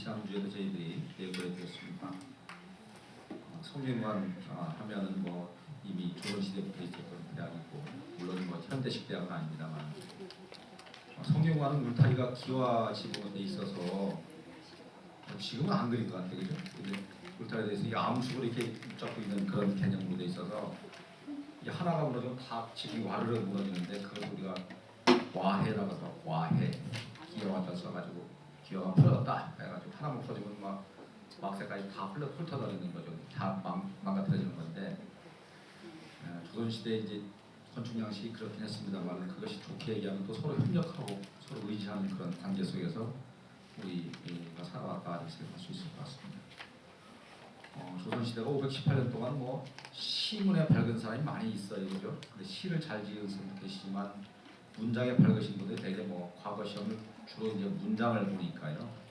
지난주에도 저희들이 예고해 드렸습니다. 성균관 하면은 뭐 이미 조선시대부터 있었던 대학이고 물론 뭐 현대식 대학은 아닙니다만 성균관은 울타리가 기와 지붕에 있어서 지금은 안 그린 것 같아요, 그죠? 근데 울타리에 대해서 이 암숙을 이렇게 붙잡고 있는 그런 개념으로 돼 있어서 이 하나가 무너지면 다 지붕이 와르르 무너지는데 그걸 우리가 와해라고 해서 와해 기와가 써가지고 기와가 풀어졌다 해가지고 하나만 풀어지면 막 막새까지 다 훑어버리는 거죠. 다 망가뜨려지는 건데 조선시대 이제 건축 양식이 그렇긴 했습니다만 그것이 좋게 얘기하면 또 서로 협력하고 서로 의지하는 그런 관계 속에서 우리가 살아왔다 이렇게 생각할 수 있을 것 같습니다. 조선시대가 518년 동안 뭐 시문에 밝은 사람이 많이 있어요, 그죠? 근데 시를 잘 지은 분도 계시지만 문장에 밝으신 분들이 대개 뭐 과거 시험을 주로 이제 문장을 보니까요.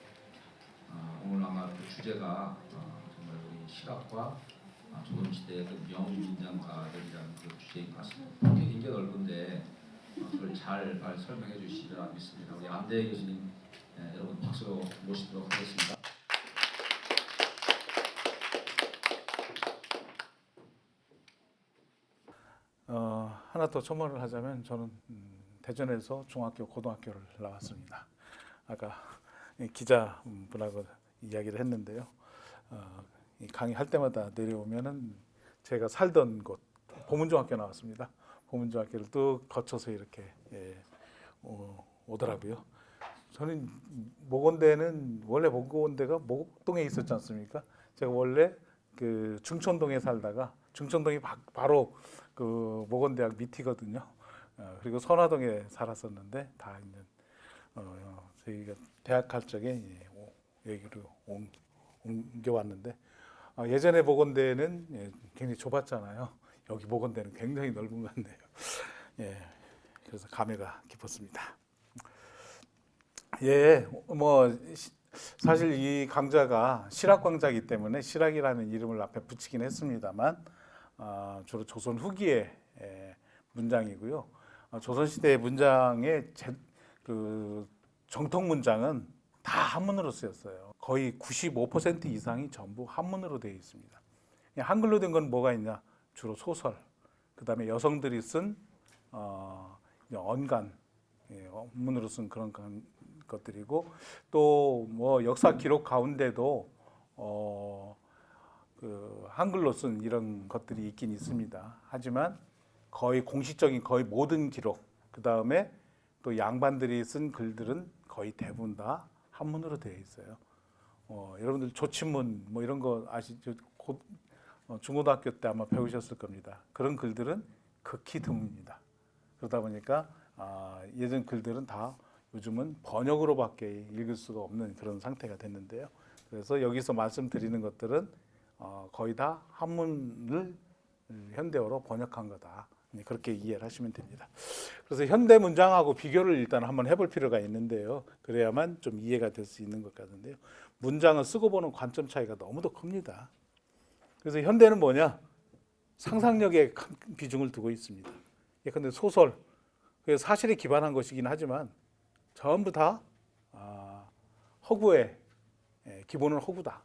오늘 아마 그 주제가 정말 우리 실학과 조선시대의 그 명문장가들이라는 그 주제인 것 같습니다. 폭이 굉장히 넓은데 그걸 잘 설명해 주시리라 믿습니다. 우리 안대혜 교수님 여러분 박수로 모시도록 하겠습니다. 하나 더 첨언을 하자면 저는 대전에서 중학교, 고등학교를 나왔습니다. 아까 기자분하고 이야기를 했는데요. 강의할 때마다 내려오면은 제가 살던 곳 보문중학교 나왔습니다. 보문중학교를 또 거쳐서 이렇게 오더라고요. 저는 모건대는 원래 모건대가 목동에 있었지 않습니까? 제가 원래 그 중천동에 살다가 중천동이 바로 그 모건대학 밑이거든요. 그리고 선화동에 살았었는데 다 있는 저희가 대학 갈 적에 여기로 옮겨왔는데 예전에 모건대는 굉장히 좁았잖아요. 여기 모건대는 굉장히 넓은 것 같네요. 그래서 감회가 깊었습니다. 뭐 사실 이 강좌가 실학강좌이기 때문에 실학이라는 이름을 앞에 붙이긴 했습니다만 주로 조선 후기의 문장이고요. 조선시대 문장의 그 정통 문장은 다 한문으로 쓰였어요. 거의 95% 이상이 전부 한문으로 되어 있습니다. 한글로 된 건 뭐가 있냐? 주로 소설, 그 다음에 여성들이 쓴 언간, 언문으로 쓴 그런 것들이고 또 뭐 역사 기록 가운데도 그 한글로 쓴 이런 것들이 있긴 있습니다. 하지만 거의 공식적인 거의 모든 기록, 그 다음에 또 양반들이 쓴 글들은 거의 대부분 다 한문으로 되어 있어요. 여러분들 조친문 뭐 이런 거 아시죠? 중고등학교 때 아마 배우셨을 겁니다. 그런 글들은 극히 드뭅니다. 그러다 보니까 예전 글들은 다 요즘은 번역으로밖에 읽을 수가 없는 그런 상태가 됐는데요. 그래서 여기서 말씀드리는 것들은 거의 다 한문을 현대어로 번역한 거다. 그렇게 이해를 하시면 됩니다. 그래서 현대 문장하고 비교를 일단 한번 해볼 필요가 있는데요. 그래야만 좀 이해가 될 수 있는 것 같은데요. 문장을 쓰고 보는 관점 차이가 너무도 큽니다. 그래서 현대는 뭐냐? 상상력에 큰 비중을 두고 있습니다. 예컨대 소설, 사실에 기반한 것이긴 하지만 전부 다 허구의 기본은 허구다.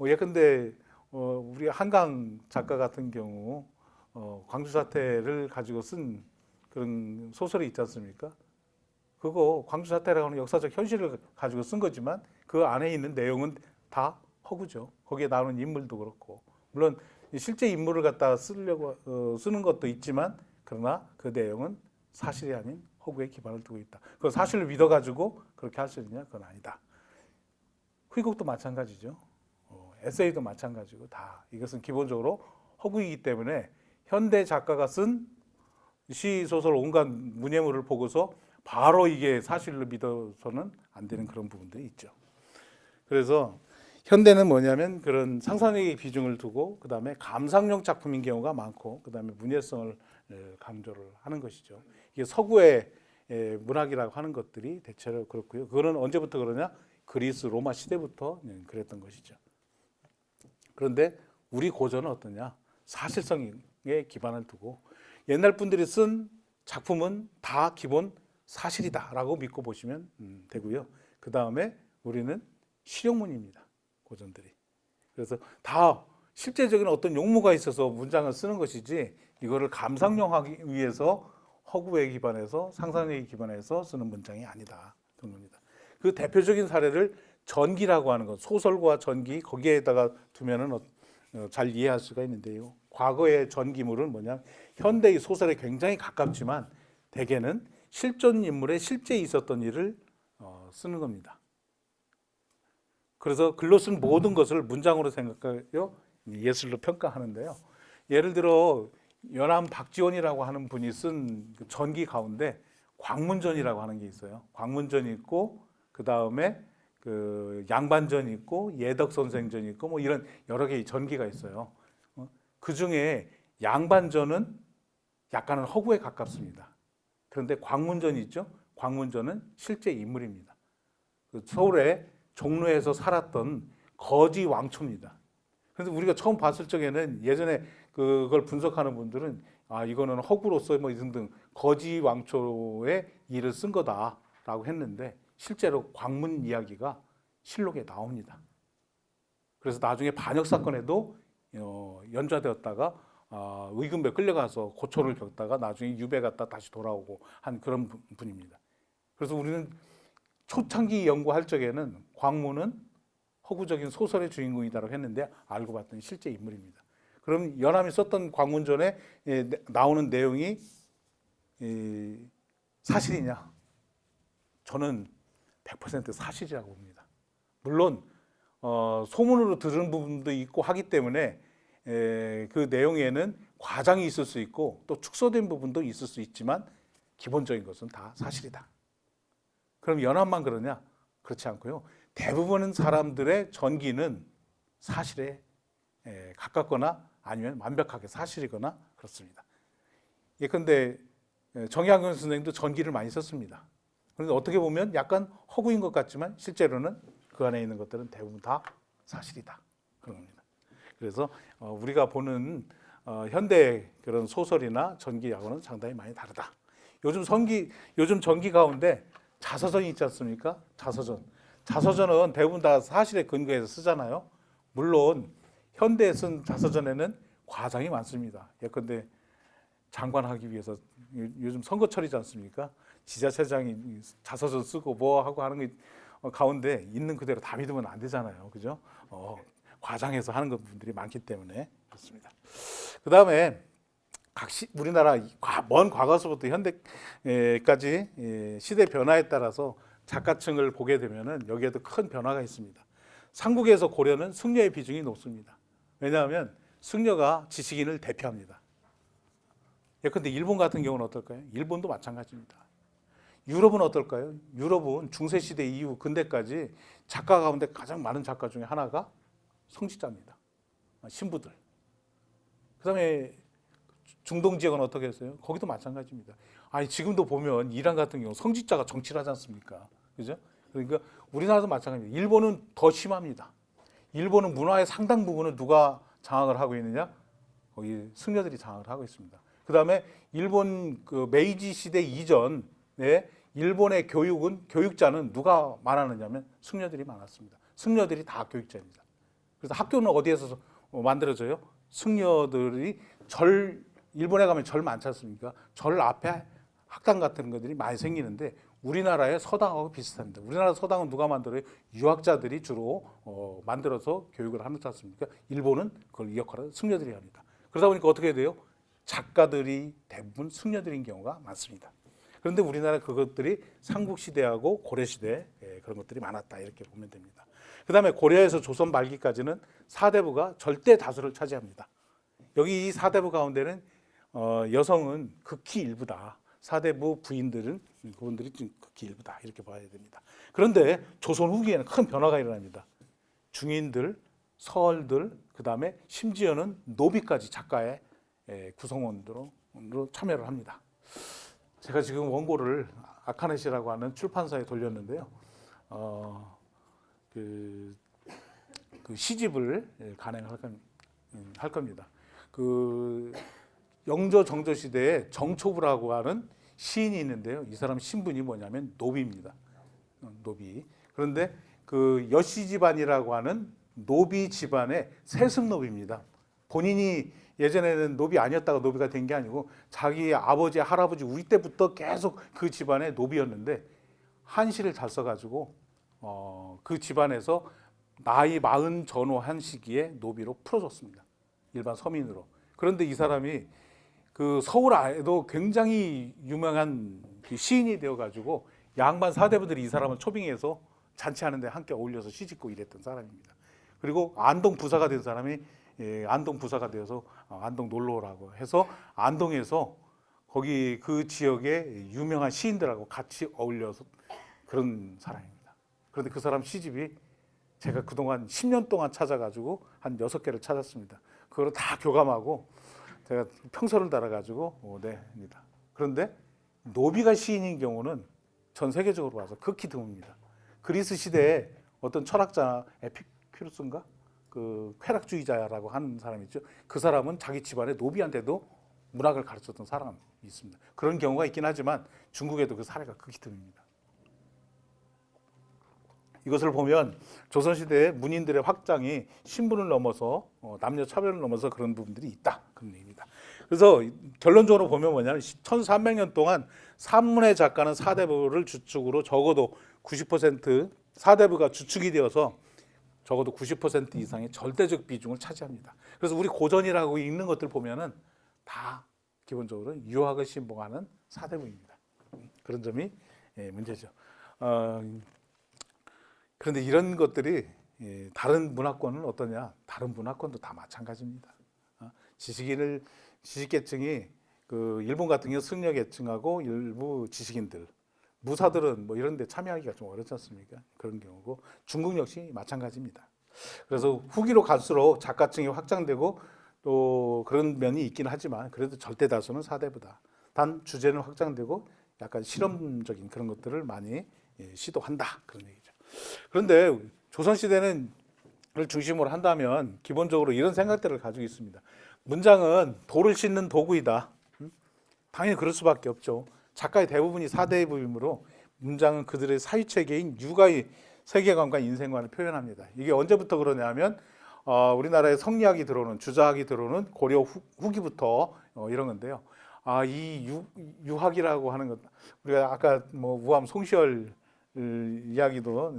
예컨대 우리 한강 작가 같은 경우 광주 사태를 가지고 쓴 그런 소설이 있지 않습니까? 그거 광주 사태라고 하는 역사적 현실을 가지고 쓴 거지만 그 안에 있는 내용은 다 허구죠. 거기에 나오는 인물도 그렇고 물론 실제 인물을 갖다가 쓰려고 쓰는 것도 있지만 그러나 그 내용은 사실이 아닌 허구에 기반을 두고 있다. 그 사실을 믿어가지고 그렇게 할 수 있느냐? 그건 아니다. 회국도 마찬가지죠. 에세이도 마찬가지고 다 이것은 기본적으로 허구이기 때문에 현대 작가가 쓴 시, 소설, 온갖 문예물을 보고서 바로 이게 사실로 믿어서는 안 되는 그런 부분들이 있죠. 그래서 현대는 뭐냐면 그런 상상력의 비중을 두고 그 다음에 감상용 작품인 경우가 많고 그 다음에 문예성을 강조를 하는 것이죠. 이게 서구의 문학이라고 하는 것들이 대체로 그렇고요. 그거는 언제부터 그러냐? 그리스, 로마 시대부터 그랬던 것이죠. 그런데 우리 고전은 어떠냐? 사실성에 기반을 두고 옛날 분들이 쓴 작품은 다 기본 사실이다라고 믿고 보시면 되고요. 그 다음에 우리는 실용문입니다. 고전들이. 그래서 다 실제적인 어떤 용무가 있어서 문장을 쓰는 것이지 이거를 감상용하기 위해서 허구에 기반해서 상상력에 기반해서 쓰는 문장이 아니다. 그런 겁니다. 그 대표적인 사례를 전기라고 하는 것, 소설과 전기 거기에다가 두면은 잘 이해할 수가 있는데요. 과거의 전기물은 뭐냐? 현대의 소설에 굉장히 가깝지만 대개는 실존 인물의 실제 있었던 일을 쓰는 겁니다. 그래서 글로 쓴 모든 것을 문장으로 생각하여 예술로 평가하는데요. 예를 들어 연암 박지원이라고 하는 분이 쓴 전기 가운데 광문전이라고 하는 게 있어요. 광문전이 있고 그 다음에 그 양반전이 있고 예덕선생전이 있고 뭐 이런 여러 개의 전기가 있어요. 그 중에 양반전은 약간은 허구에 가깝습니다. 그런데 광문전이 있죠. 광문전은 실제 인물입니다. 그 서울의 종로에서 살았던 거지 왕초입니다. 그래서 우리가 처음 봤을 적에는 예전에 그걸 분석하는 분들은 아 이거는 허구로서 뭐 등등 거지 왕초의 일을 쓴 거다라고 했는데 실제로 광문 이야기가 실록에 나옵니다. 그래서 나중에 반역 사건에도 연좌되었다가 의금부에 끌려가서 고초를 겪다가 나중에 유배 갔다 다시 돌아오고 한 그런 분입니다. 그래서 우리는 초창기 연구할 적에는 광문은 허구적인 소설의 주인공이다라고 했는데 알고 봤더니 실제 인물입니다. 그럼 연암이 썼던 광문전에 나오는 내용이 사실이냐? 저는 100% 사실이라고 봅니다. 물론 소문으로 들은 부분도 있고 하기 때문에 그 내용에는 과장이 있을 수 있고 또 축소된 부분도 있을 수 있지만 기본적인 것은 다 사실이다. 그럼 연암만 그러냐? 그렇지 않고요. 대부분은 사람들의 전기는 사실에 가깝거나 아니면 완벽하게 사실이거나 그렇습니다. 예컨대 정약용 선생님도 전기를 많이 썼습니다. 그런데 어떻게 보면 약간 허구인 것 같지만 실제로는 그 안에 있는 것들은 대부분 다 사실이다. 그런 겁니다. 그래서 우리가 보는 현대 그런 소설이나 전기하고는 상당히 많이 다르다. 요즘 전기 가운데 자서전이 있지 않습니까? 자서전은 대부분 다 사실에 근거해서 쓰잖아요. 물론 현대에 쓴 자서전에는 과장이 많습니다. 예컨대 장관하기 위해서 요즘 선거철이지 않습니까? 지자체장이 자서전 쓰고 뭐 하고 하는 게 가운데 있는 그대로 다 믿으면 안 되잖아요. 그죠? 과장해서 하는 분들이 많기 때문에 그렇습니다. 그 다음에 우리나라 먼 과거서부터 현대까지 시대 변화에 따라서 작가층을 보게 되면은 여기에도 큰 변화가 있습니다. 삼국에서 고려는 승려의 비중이 높습니다. 왜냐하면 승려가 지식인을 대표합니다. 예컨대 일본 같은 경우는 어떨까요? 일본도 마찬가지입니다. 유럽은 어떨까요? 유럽은 중세시대 이후 근대까지 작가 가운데 가장 많은 작가 중에 하나가 성직자입니다. 신부들. 그 다음에 중동 지역은 어떻게 했어요? 거기도 마찬가지입니다. 아니 지금도 보면 이란 같은 경우 성직자가 정치를 하지 않습니까? 그죠? 그러니까 우리나라도 마찬가지입니다. 일본은 더 심합니다. 일본은 문화의 상당 부분을 누가 장악을 하고 있느냐? 거기 승려들이 장악을 하고 있습니다. 그 다음에 일본 그 메이지 시대 이전에 일본의 교육자는 누가 많았느냐면 승려들이 많았습니다. 승려들이 다 교육자입니다. 그래서 학교는 어디에서 만들어져요? 승려들이 일본에 가면 절 많지 않습니까? 절 앞에 학당 같은 것들이 많이 생기는데 우리나라의 서당하고 비슷합니다. 우리나라 서당은 누가 만들어요? 유학자들이 주로 만들어서 교육을 하지 않습니까? 일본은 그걸 이 역할을 승려들이 합니다. 그러다 보니까 어떻게 돼요? 작가들이 대부분 승려들인 경우가 많습니다. 그런데 우리나라 그것들이 삼국시대하고 고려시대 그런 것들이 많았다 이렇게 보면 됩니다. 그 다음에 고려에서 조선 말기까지는 사대부가 절대 다수를 차지합니다. 여기 이 사대부 가운데는 여성은 극히 일부다. 사대부 부인들은 그분들이 극히 일부다 이렇게 봐야 됩니다. 그런데 조선 후기에는 큰 변화가 일어납니다. 중인들, 서얼들, 그 다음에 심지어는 노비까지 작가의 구성원으로 참여를 합니다. 제가 지금 원고를 아카넷이라고 하는 출판사에 돌렸는데요. 그 시집을 간행할 겁니다. 그 영조 정조 시대에 정초부라고 하는 시인이 있는데요. 이 사람 신분이 뭐냐면 노비입니다. 노비. 그런데 그 여씨 집안이라고 하는 노비 집안의 세습 노비입니다. 본인이 예전에는 노비 아니었다가 노비가 된 게 아니고 자기 아버지, 할아버지 우리 때부터 계속 그 집안의 노비였는데 한시를 잘 써가지고 그 집안에서 나이 40 전후한 시기에 노비로 풀어줬습니다. 일반 서민으로. 그런데 이 사람이 그 서울 안에도 굉장히 유명한 시인이 되어가지고 양반 사대부들이 이 사람을 초빙해서 잔치하는데 함께 어울려서 시집고 이랬던 사람입니다. 그리고 안동 부사가 된 사람이 안동 부사가 되어서 안동 놀러 오라고 해서 안동에서 거기 그 지역의 유명한 시인들하고 같이 어울려서 그런 사람입니다. 그런데 그 사람 시집이 제가 그동안 10년 동안 찾아가지고 한 6개를 찾았습니다. 그걸 다 교감하고 제가 평서를 달아가지고 냅니다. 그런데 노비가 시인인 경우는 전 세계적으로 봐서 극히 드뭅니다. 그리스 시대에 어떤 철학자 에피큐루스인가? 그 쾌락주의자라고 하는 사람이 있죠. 그 사람은 자기 집안의 노비한테도 문학을 가르쳤던 사람이 있습니다. 그런 경우가 있긴 하지만 중국에도 그 사례가 극히 드뭅니다. 이것을 보면 조선시대의 문인들의 확장이 신분을 넘어서 남녀 차별을 넘어서 그런 부분들이 있다. 그런 얘기입니다. 그래서 결론적으로 보면 뭐냐면 1300년 동안 산문의 작가는 사대부를 주축으로 적어도 90% 사대부가 주축이 되어서 적어도 90% 이상의 절대적 비중을 차지합니다. 그래서 우리 고전이라고 읽는 것들 보면은 다 기본적으로 유학을 신봉하는 사대부입니다. 그런 점이 문제죠. 그런데 이런 것들이 다른 문화권은 어떠냐? 다른 문화권도 다 마찬가지입니다. 지식계층이 그 일본 같은 경우 승려계층하고 일부 지식인들, 무사들은 뭐 이런 데 참여하기가 좀 어렵지 않습니까? 그런 경우고 중국 역시 마찬가지입니다. 그래서 후기로 갈수록 작가층이 확장되고 또 그런 면이 있긴 하지만 그래도 절대 다수는 사대부다. 단 주제는 확장되고 약간 실험적인 그런 것들을 많이 시도한다. 그런 얘기죠. 그런데 조선시대는 를 중심으로 한다면 기본적으로 이런 생각들을 가지고 있습니다. 문장은 돌을 씻는 도구이다. 당연히 그럴 수밖에 없죠. 작가의 대부분이 사대부이므로 문장은 그들의 사유체계인 육아의 세계관과 인생관을 표현합니다. 이게 언제부터 그러냐면 우리나라에 성리학이 들어오는 주자학이 들어오는 고려 후기부터 이런 건데요. 이 유학이라고 하는 것 우리가 아까 뭐 우암 송시열 이야기도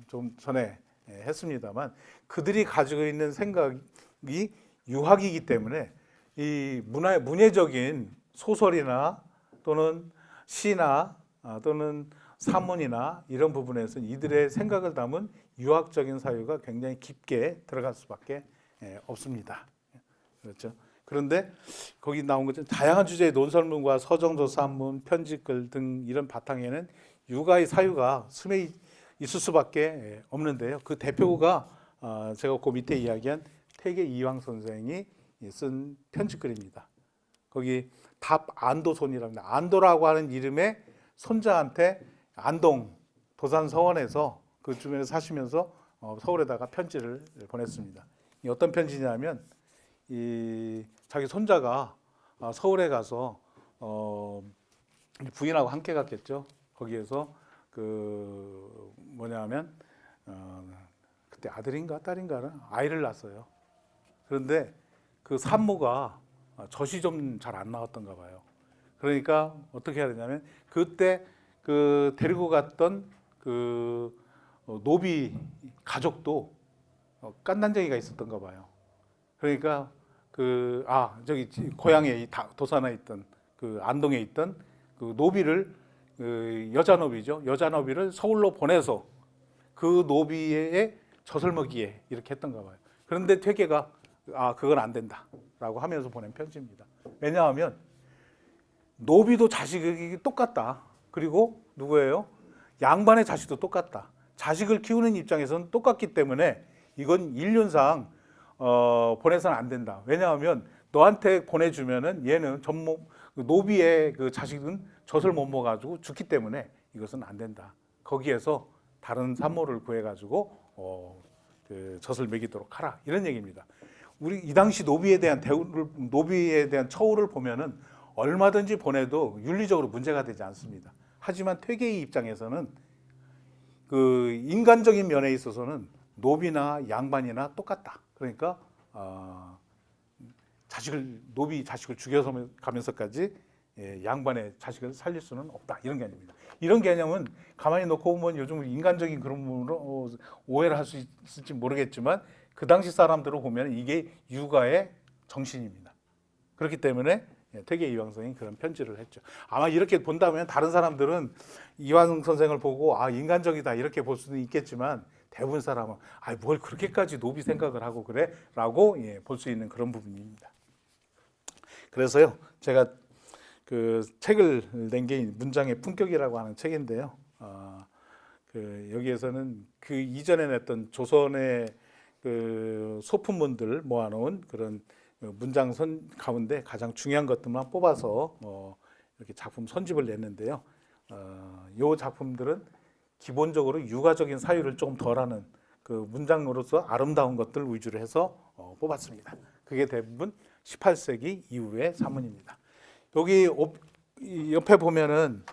좀 전에 했습니다만 그들이 가지고 있는 생각이 유학이기 때문에 이 문예적인 소설이나 또는 시나 또는 산문이나 이런 부분에서 이들의 생각을 담은 유학적인 사유가 굉장히 깊게 들어갈 수밖에 없습니다. 그렇죠? 그런데 거기 나온 것처럼 다양한 주제의 논설문과 서정조 산문, 편집글 등 이런 바탕에는 육아의 사유가 스며 있을 수밖에 없는데요. 그 대표가 제가 그 밑에 이야기한 태계 이황 선생이 쓴 편집글입니다. 거기 답 안도손이라고 합니다. 안도라고 하는 이름의 손자한테 안동 도산 서원에서 그 주변에 사시면서 서울에다가 편지를 보냈습니다. 이 어떤 편지냐면 이 자기 손자가 서울에 가서 부인하고 함께 갔겠죠. 거기에서 그 뭐냐면 그때 아들인가 딸인가는 아이를 낳았어요. 그런데 그 산모가 젖이 좀 잘 안 나왔던가 봐요. 그러니까 어떻게 해야 되냐면 그때 그 데리고 갔던 그 노비 가족도 깐난쟁이가 있었던가 봐요. 그러니까 그 저기 고향에 도산에 있던 그 안동에 있던 그 노비를 그 여자 노비죠. 여자 노비를 서울로 보내서 그 노비의 젖을 먹이에 이렇게 했던가 봐요. 그런데 퇴계가 그건 안 된다라고 하면서 보낸 편지입니다. 왜냐하면 노비도 자식이 똑같다. 그리고 누구예요? 양반의 자식도 똑같다. 자식을 키우는 입장에서는 똑같기 때문에 이건 인륜상 보내서는 안 된다. 왜냐하면 너한테 보내주면은 얘는 노비의 그 자식은 젖을 못 먹어가지고 죽기 때문에 이것은 안 된다. 거기에서 다른 산모를 구해가지고 그 젖을 먹이도록 하라. 이런 얘기입니다. 우리 이 당시 노비에 대한 처우를 보면은 얼마든지 보내도 윤리적으로 문제가 되지 않습니다. 하지만 퇴계의 입장에서는 그 인간적인 면에 있어서는 노비나 양반이나 똑같다. 그러니까 노비 자식을 죽여서 가면서까지 양반의 자식을 살릴 수는 없다. 이런 개념입니다. 이런 개념은 가만히 놓고 보면 요즘 인간적인 그런 부분으로 오해를 할 수 있을지 모르겠지만 그 당시 사람들을 보면 이게 육아의 정신입니다. 그렇기 때문에 퇴계 이황성이 그런 편지를 했죠. 아마 이렇게 본다면 다른 사람들은 이황 선생을 보고 인간적이다 이렇게 볼 수는 있겠지만 대부분 사람은 뭘 그렇게까지 노비 생각을 하고 그래? 라고 볼 수 있는 그런 부분입니다. 그래서요 제가 그 책을 낸 게 문장의 품격이라고 하는 책인데요. 여기에서는 그 이전에 냈던 조선의 그 소품문들 모아놓은 그런 문장선 가운데 가장 중요한 것들만 뽑아서 이렇게 작품 선집을 냈는데요. 이 작품들은 기본적으로 육아적인 사유를 조금 덜하는 그 문장으로서 아름다운 것들 위주로 해서 뽑았습니다. 그게 대부분 18세기 이후의 사문입니다. 여기 옆에 보면은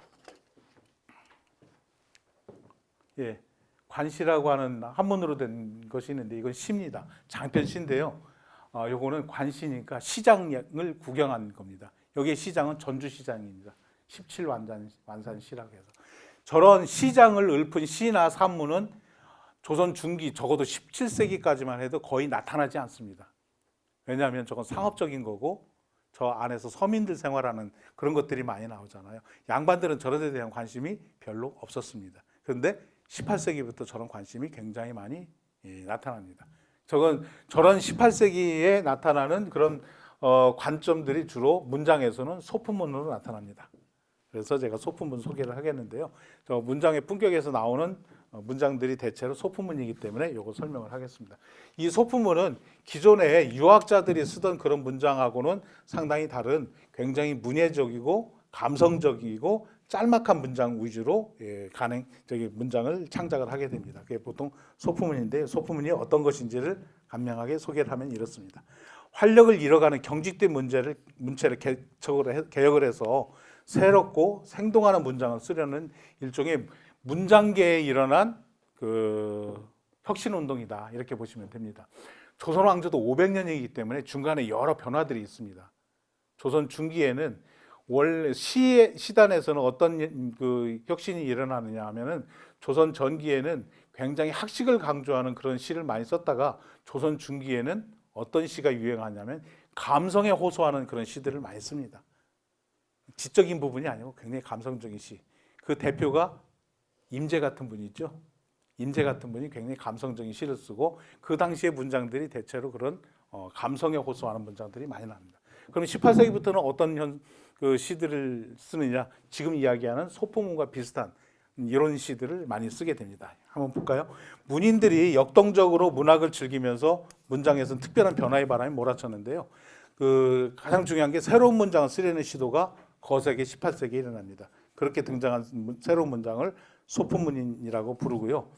관시라고 하는 한문으로 된 것이 있는데 이건 시입니다. 장편 시인데요. 요거는 관시니까 시장을 구경한 겁니다. 여기 시장은 전주시장입니다. 17완산시라고 해서 저런 시장을 읊은 시나 산문은 조선 중기 적어도 17세기까지만 해도 거의 나타나지 않습니다. 왜냐하면 저건 상업적인 거고 저 안에서 서민들 생활하는 그런 것들이 많이 나오잖아요. 양반들은 저런 데 대한 관심이 별로 없었습니다. 그런데 18세기부터 저런 관심이 굉장히 많이 나타납니다. 저런 18세기에 나타나는 그런 관점들이 주로 문장에서는 소품문으로 나타납니다. 그래서 제가 소품문 소개를 하겠는데요. 저 문장의 품격에서 나오는 문장들이 대체로 소품문이기 때문에 이거 설명을 하겠습니다. 이 소품문은 기존의 유학자들이 쓰던 그런 문장하고는 상당히 다른 굉장히 문예적이고 감성적이고 짤막한 문장 위주로 문장을 창작을 하게 됩니다. 그게 보통 소품문인데 소품문이 어떤 것인지를 간명하게 소개를 하면 이렇습니다. 활력을 잃어가는 경직된 문체를 개혁을 해서 새롭고 생동하는 문장을 쓰려는 일종의 문장계에 일어난 그 혁신운동이다 이렇게 보시면 됩니다. 조선 왕조도 500년이기 때문에 중간에 여러 변화들이 있습니다. 조선 중기에는 원래 시단에서는 어떤 그 혁신이 일어나느냐 하면은 조선 전기에는 굉장히 학식을 강조하는 그런 시를 많이 썼다가 조선 중기에는 어떤 시가 유행하냐면 감성에 호소하는 그런 시들을 많이 씁니다. 지적인 부분이 아니고 굉장히 감성적인 시. 그 대표가 임재 같은 분이 있죠. 임재 같은 분이 굉장히 감성적인 시를 쓰고 그 당시의 문장들이 대체로 그런 감성에 호소하는 문장들이 많이 납니다. 그럼 18세기부터는 어떤 그 시들을 쓰느냐? 지금 이야기하는 소품문과 비슷한 이런 시들을 많이 쓰게 됩니다. 한번 볼까요? 문인들이 역동적으로 문학을 즐기면서 문장에서는 특별한 변화의 바람이 몰아쳤는데요. 그 가장 중요한 게 새로운 문장을 쓰려는 시도가 거세게 18세기에 일어납니다. 그렇게 등장한 새로운 문장을 소품문이라고 부르고요.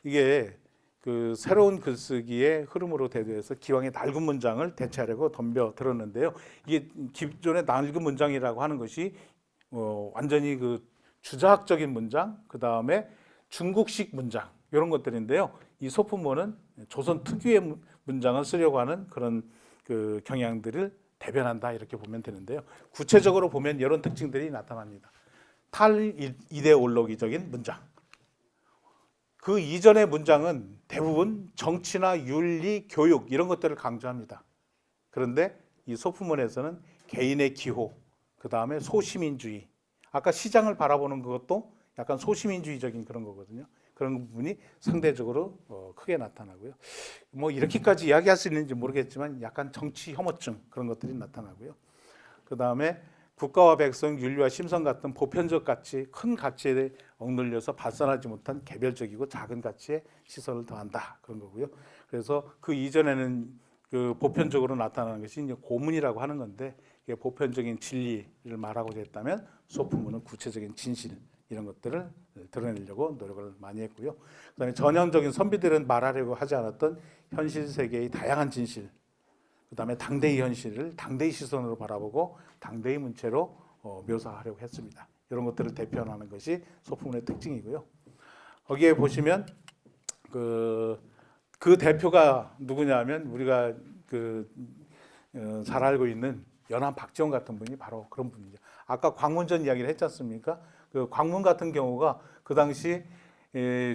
이게 그 새로운 글쓰기의 흐름으로 대두해서 기왕의 낡은 문장을 대체하려고 덤벼 들었는데요. 이게 기존의 낡은 문장이라고 하는 것이 완전히 그 주자학적인 문장, 그 다음에 중국식 문장 이런 것들인데요. 이 소품문은 조선 특유의 문장을 쓰려고 하는 그런 그 경향들을 대변한다 이렇게 보면 되는데요. 구체적으로 보면 이런 특징들이 나타납니다. 탈이데올로기적인 문장. 그 이전의 문장은 대부분 정치나 윤리, 교육 이런 것들을 강조합니다. 그런데 이 소품문에서는 개인의 기호, 그 다음에 소시민주의. 아까 시장을 바라보는 것도 약간 소시민주의적인 그런 거거든요. 그런 부분이 상대적으로 크게 나타나고요. 뭐 이렇게까지 이야기할 수 있는지 모르겠지만 약간 정치 혐오증 그런 것들이 나타나고요. 그 다음에 국가와 백성, 윤리와 심성 같은 보편적 가치, 큰 가치에 억눌려서 발산하지 못한 개별적이고 작은 가치에 시선을 더한다 그런 거고요. 그래서 그 이전에는 그 보편적으로 나타나는 것이 이제 고문이라고 하는 건데 이게 보편적인 진리를 말하고자 했다면 소품문은 구체적인 진실 이런 것들을 드러내려고 노력을 많이 했고요. 그다음에 전형적인 선비들은 말하려고 하지 않았던 현실 세계의 다양한 진실, 그다음에 당대의 현실을 당대의 시선으로 바라보고 당대의 문체로 묘사하려고 했습니다. 이런 것들을 대표하는 것이 소품문의 특징이고요. 거기에 보시면 그 대표가 누구냐면 우리가 잘 알고 있는 연안 박지원 같은 분이 바로 그런 분이죠. 아까 광문전 이야기를 했지 않습니까? 그 광문 같은 경우가 그 당시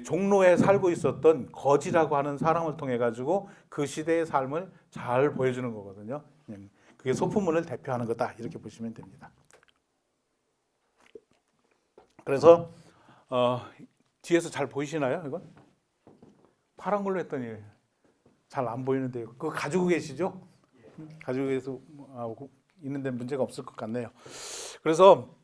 종로에 살고 있었던 거지라고 하는 사람을 통해 가지고 그 시대의 삶을 잘 보여주는 거거든요. 그게 소품문을 대표하는 거다 이렇게 보시면 됩니다. 그래서 뒤에서 잘 보이시나요? 이건 파란 걸로 했더니 잘 안 보이는데요. 그거 가지고 계시죠? 가지고 계서 있는데 문제가 없을 것 같네요. 그래서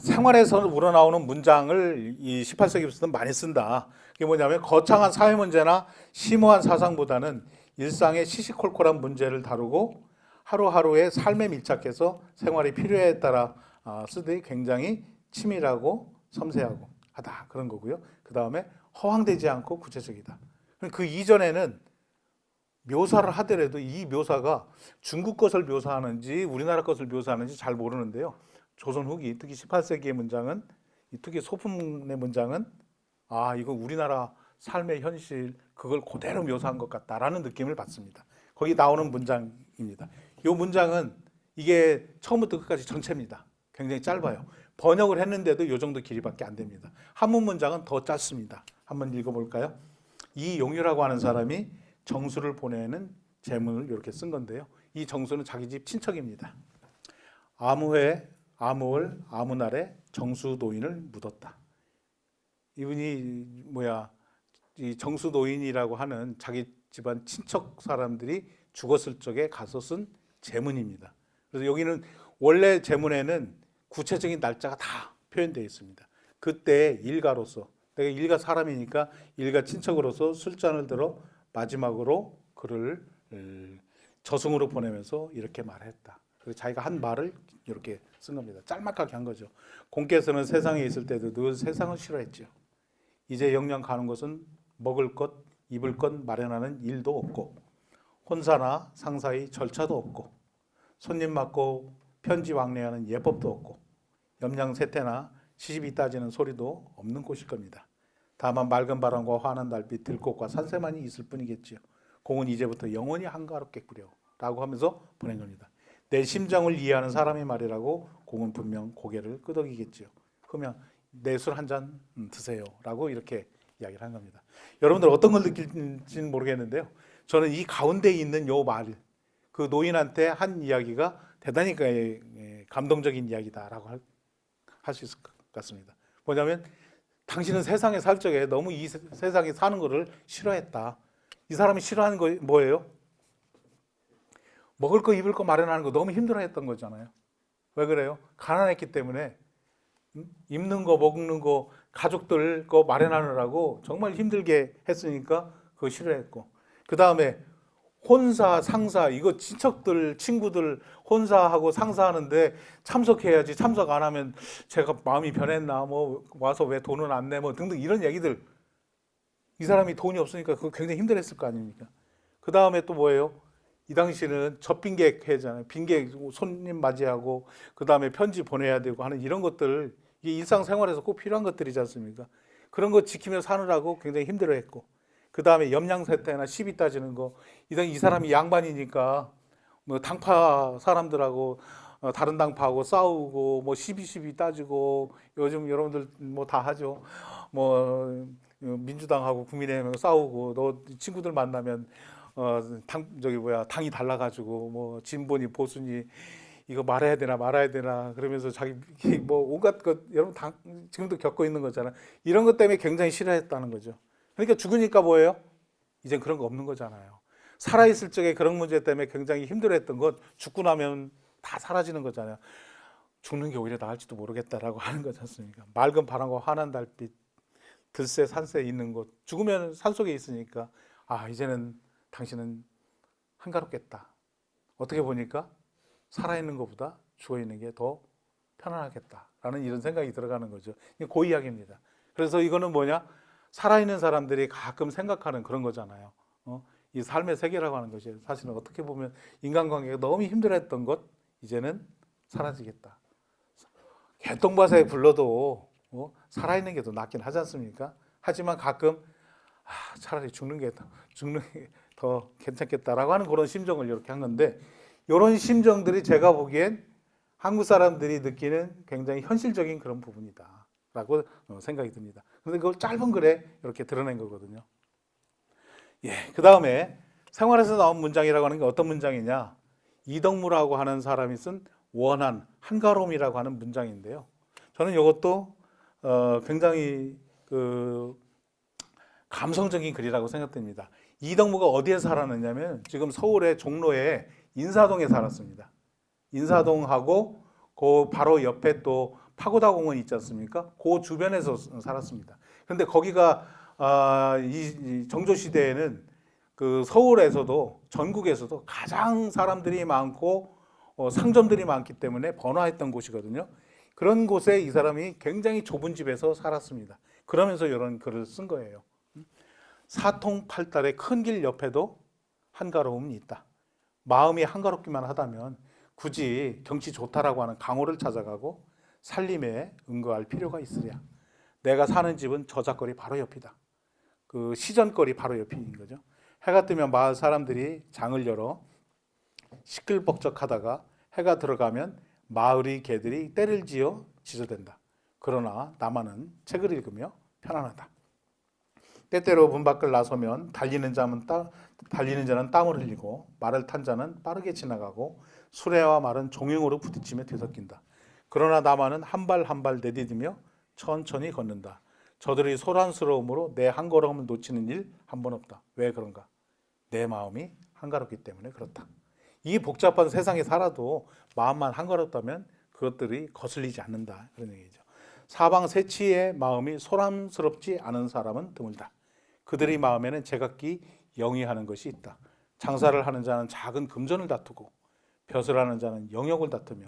생활에서 우러나오는 문장을 이 18세기부터는 많이 쓴다. 그게 뭐냐면 거창한 사회 문제나 심오한 사상보다는 일상의 시시콜콜한 문제를 다루고 하루하루의 삶에 밀착해서 생활의 필요에 따라 쓰되 굉장히 치밀하고 섬세하고 하다 그런 거고요. 그 다음에 허황되지 않고 구체적이다. 그 이전에는 묘사를 하더라도 이 묘사가 중국 것을 묘사하는지 우리나라 것을 묘사하는지 잘 모르는데요. 조선 후기 특히 18세기의 문장은 특히 소품의 문장은 이거 우리나라 삶의 현실 그걸 그대로 묘사한 것 같다라는 느낌을 받습니다. 거기 나오는 문장입니다. 이 문장은 이게 처음부터 끝까지 전체입니다. 굉장히 짧아요. 번역을 했는데도 이 정도 길이밖에 안 됩니다. 한문 문장은 더 짧습니다. 한번 읽어볼까요? 이용유라고 하는 사람이 정수를 보내는 제문을 이렇게 쓴 건데요. 이 정수는 자기 집 친척입니다. 아무해, 아무월, 아무날에 정수 노인을 묻었다. 이분이 이 정수 노인이라고 하는 자기 집안 친척 사람들이 죽었을 적에 가서 쓴 제문입니다. 그래서 여기는 원래 제문에는 구체적인 날짜가 다 표현되어 있습니다. 그때 일가로서 내가 일가 사람이니까 일가 친척으로서 술잔을 들어 마지막으로 그를 저승으로 보내면서 이렇게 말했다. 그리고 자기가 한 말을 이렇게 쓴 겁니다. 짤막하게 한 거죠. 공께서는 세상에 있을 때도 늘 세상을 싫어했죠. 이제 영영 가는 것은 먹을 것, 입을 것 마련하는 일도 없고 혼사나 상사의 절차도 없고 손님 맞고 편지 왕래하는 예법도 없고 염량세태나 시집이 따지는 소리도 없는 곳일 겁니다. 다만 맑은 바람과 환한 달빛, 들꽃과 산새만이 있을 뿐이겠지요. 공은 이제부터 영원히 한가롭겠구려 라고 하면서 보낸 겁니다. 내 심정을 이해하는 사람의 말이라고 공은 분명 고개를 끄덕이겠지요. 그러면 내 술 한 잔 드세요 라고 이렇게 이야기를 한 겁니다. 여러분들 어떤 걸 느낄지는 모르겠는데요. 저는 이 가운데 있는 요 말, 그 노인한테 한 이야기가 대단히 감동적인 이야기다라고 할 수 있을 것 같습니다. 뭐냐면 당신은 세상에 살 적에 너무 이 세상에 사는 것을 싫어했다. 이 사람이 싫어하는 거 뭐예요? 먹을 거 입을 거 마련하는 거 너무 힘들어했던 거잖아요. 왜 그래요? 가난했기 때문에 입는 거 먹는 거 가족들 거 마련하느라고 정말 힘들게 했으니까 그거 싫어했고 그 다음에 혼사, 상사 이거 친척들, 친구들 혼사하고 상사하는데 참석해야지 참석 안 하면 제가 마음이 변했나 뭐 와서 왜 돈은 안 내 뭐 등등 이런 얘기들 이 사람이 돈이 없으니까 그거 굉장히 힘들었을 거 아닙니까? 그 다음에 또 뭐예요? 이 당시는 젖빈객 회잖아요. 빈객 손님 맞이하고 그 다음에 편지 보내야 되고 하는 이런 것들 이게 일상생활에서 꼭 필요한 것들이지 않습니까? 그런 거 지키며 사느라고 굉장히 힘들어했고 그 다음에 염량세태나 시비 따지는 거 이 사람이 양반이니까 뭐 당파 사람들하고 다른 당파하고 싸우고 뭐 시비 따지고 요즘 여러분들 뭐 다 하죠. 뭐 민주당하고 국민의힘하고 싸우고 너 친구들 만나면 당이 달라가지고 뭐 진보니 보수니 이거 말해야 되나 말아야 되나 그러면서 자기 뭐 온갖 것 여러분 지금도 겪고 있는 거잖아. 이런 것 때문에 굉장히 싫어했다는 거죠. 그러니까 죽으니까 뭐예요? 이젠 그런 거 없는 거잖아요. 살아있을 적에 그런 문제 때문에 굉장히 힘들어했던 것 죽고 나면 다 사라지는 거잖아요. 죽는 게 오히려 나을지도 모르겠다라고 하는 거지 않습니까? 맑은 바람과 환한 달빛, 들새 산새에 있는 곳 죽으면 산속에 있으니까 이제는 당신은 한가롭겠다. 어떻게 보니까 살아있는 것보다 죽어있는 게 더 편안하겠다라는 이런 생각이 들어가는 거죠. 그 이야기입니다. 그래서 이거는 뭐냐? 살아있는 사람들이 가끔 생각하는 그런 거잖아요. 이 삶의 세계라고 하는 것이 사실은 어떻게 보면 인간관계가 너무 힘들었던 것 이제는 사라지겠다. 개똥밭에 불러도 살아있는 게 더 낫긴 하지 않습니까? 하지만 가끔 차라리 죽는 게 더 괜찮겠다라고 하는 그런 심정을 이렇게 한 건데, 이런 심정들이 제가 보기엔 한국 사람들이 느끼는 굉장히 현실적인 그런 부분이다라고 생각이 듭니다. 그런데 그걸 짧은 글에 이렇게 드러낸 거거든요. 그 다음에 생활에서 나온 문장이라고 하는 게 어떤 문장이냐? 이덕무라고 하는 사람이 쓴 원한, 한가로움이라고 하는 문장인데요. 저는 이것도 굉장히 감성적인 글이라고 생각됩니다. 이덕무가 어디에 살았느냐면 지금 서울의 종로에 인사동에 살았습니다. 인사동하고 그 바로 옆에 또 파고다 공원 있지 않습니까? 그 주변에서 살았습니다. 그런데 거기가 이 정조 시대에는 그 서울에서도 전국에서도 가장 사람들이 많고 상점들이 많기 때문에 번화했던 곳이거든요. 그런 곳에 이 사람이 굉장히 좁은 집에서 살았습니다. 그러면서 이런 글을 쓴 거예요. 사통팔달의 큰 길 옆에도 한가로움이 있다. 마음이 한가롭기만 하다면 굳이 경치 좋다라고 하는 강호를 찾아가고 살림에 응거할 필요가 있으랴. 내가 사는 집은 저작거리 바로 옆이다. 그 시전거리 바로 옆인 거죠. 해가 뜨면 마을 사람들이 장을 열어 시끌벅적하다가 해가 들어가면 마을의 개들이 떼를 지어 지저댄다. 그러나 나만은 책을 읽으며 편안하다. 때때로 문 밖을 나서면 달리는 자는 땀을 흘리고 말을 탄 자는 빠르게 지나가고 수레와 말은 종횡으로 부딪히며 뒤섞인다. 그러나 나만은 한 발 한 발 내디디며 천천히 걷는다. 저들이 소란스러움으로 내 한 걸음을 놓치는 일 한 번 없다. 왜 그런가? 내 마음이 한가롭기 때문에 그렇다. 이 복잡한 세상에 살아도 마음만 한가롭다면 그것들이 거슬리지 않는다. 그런 얘기죠. 사방 세치의 마음이 소란스럽지 않은 사람은 드물다. 그들의 마음에는 제각기 영위하는 것이 있다. 장사를 하는 자는 작은 금전을 다투고 벼슬 하는 자는 영역을 다투며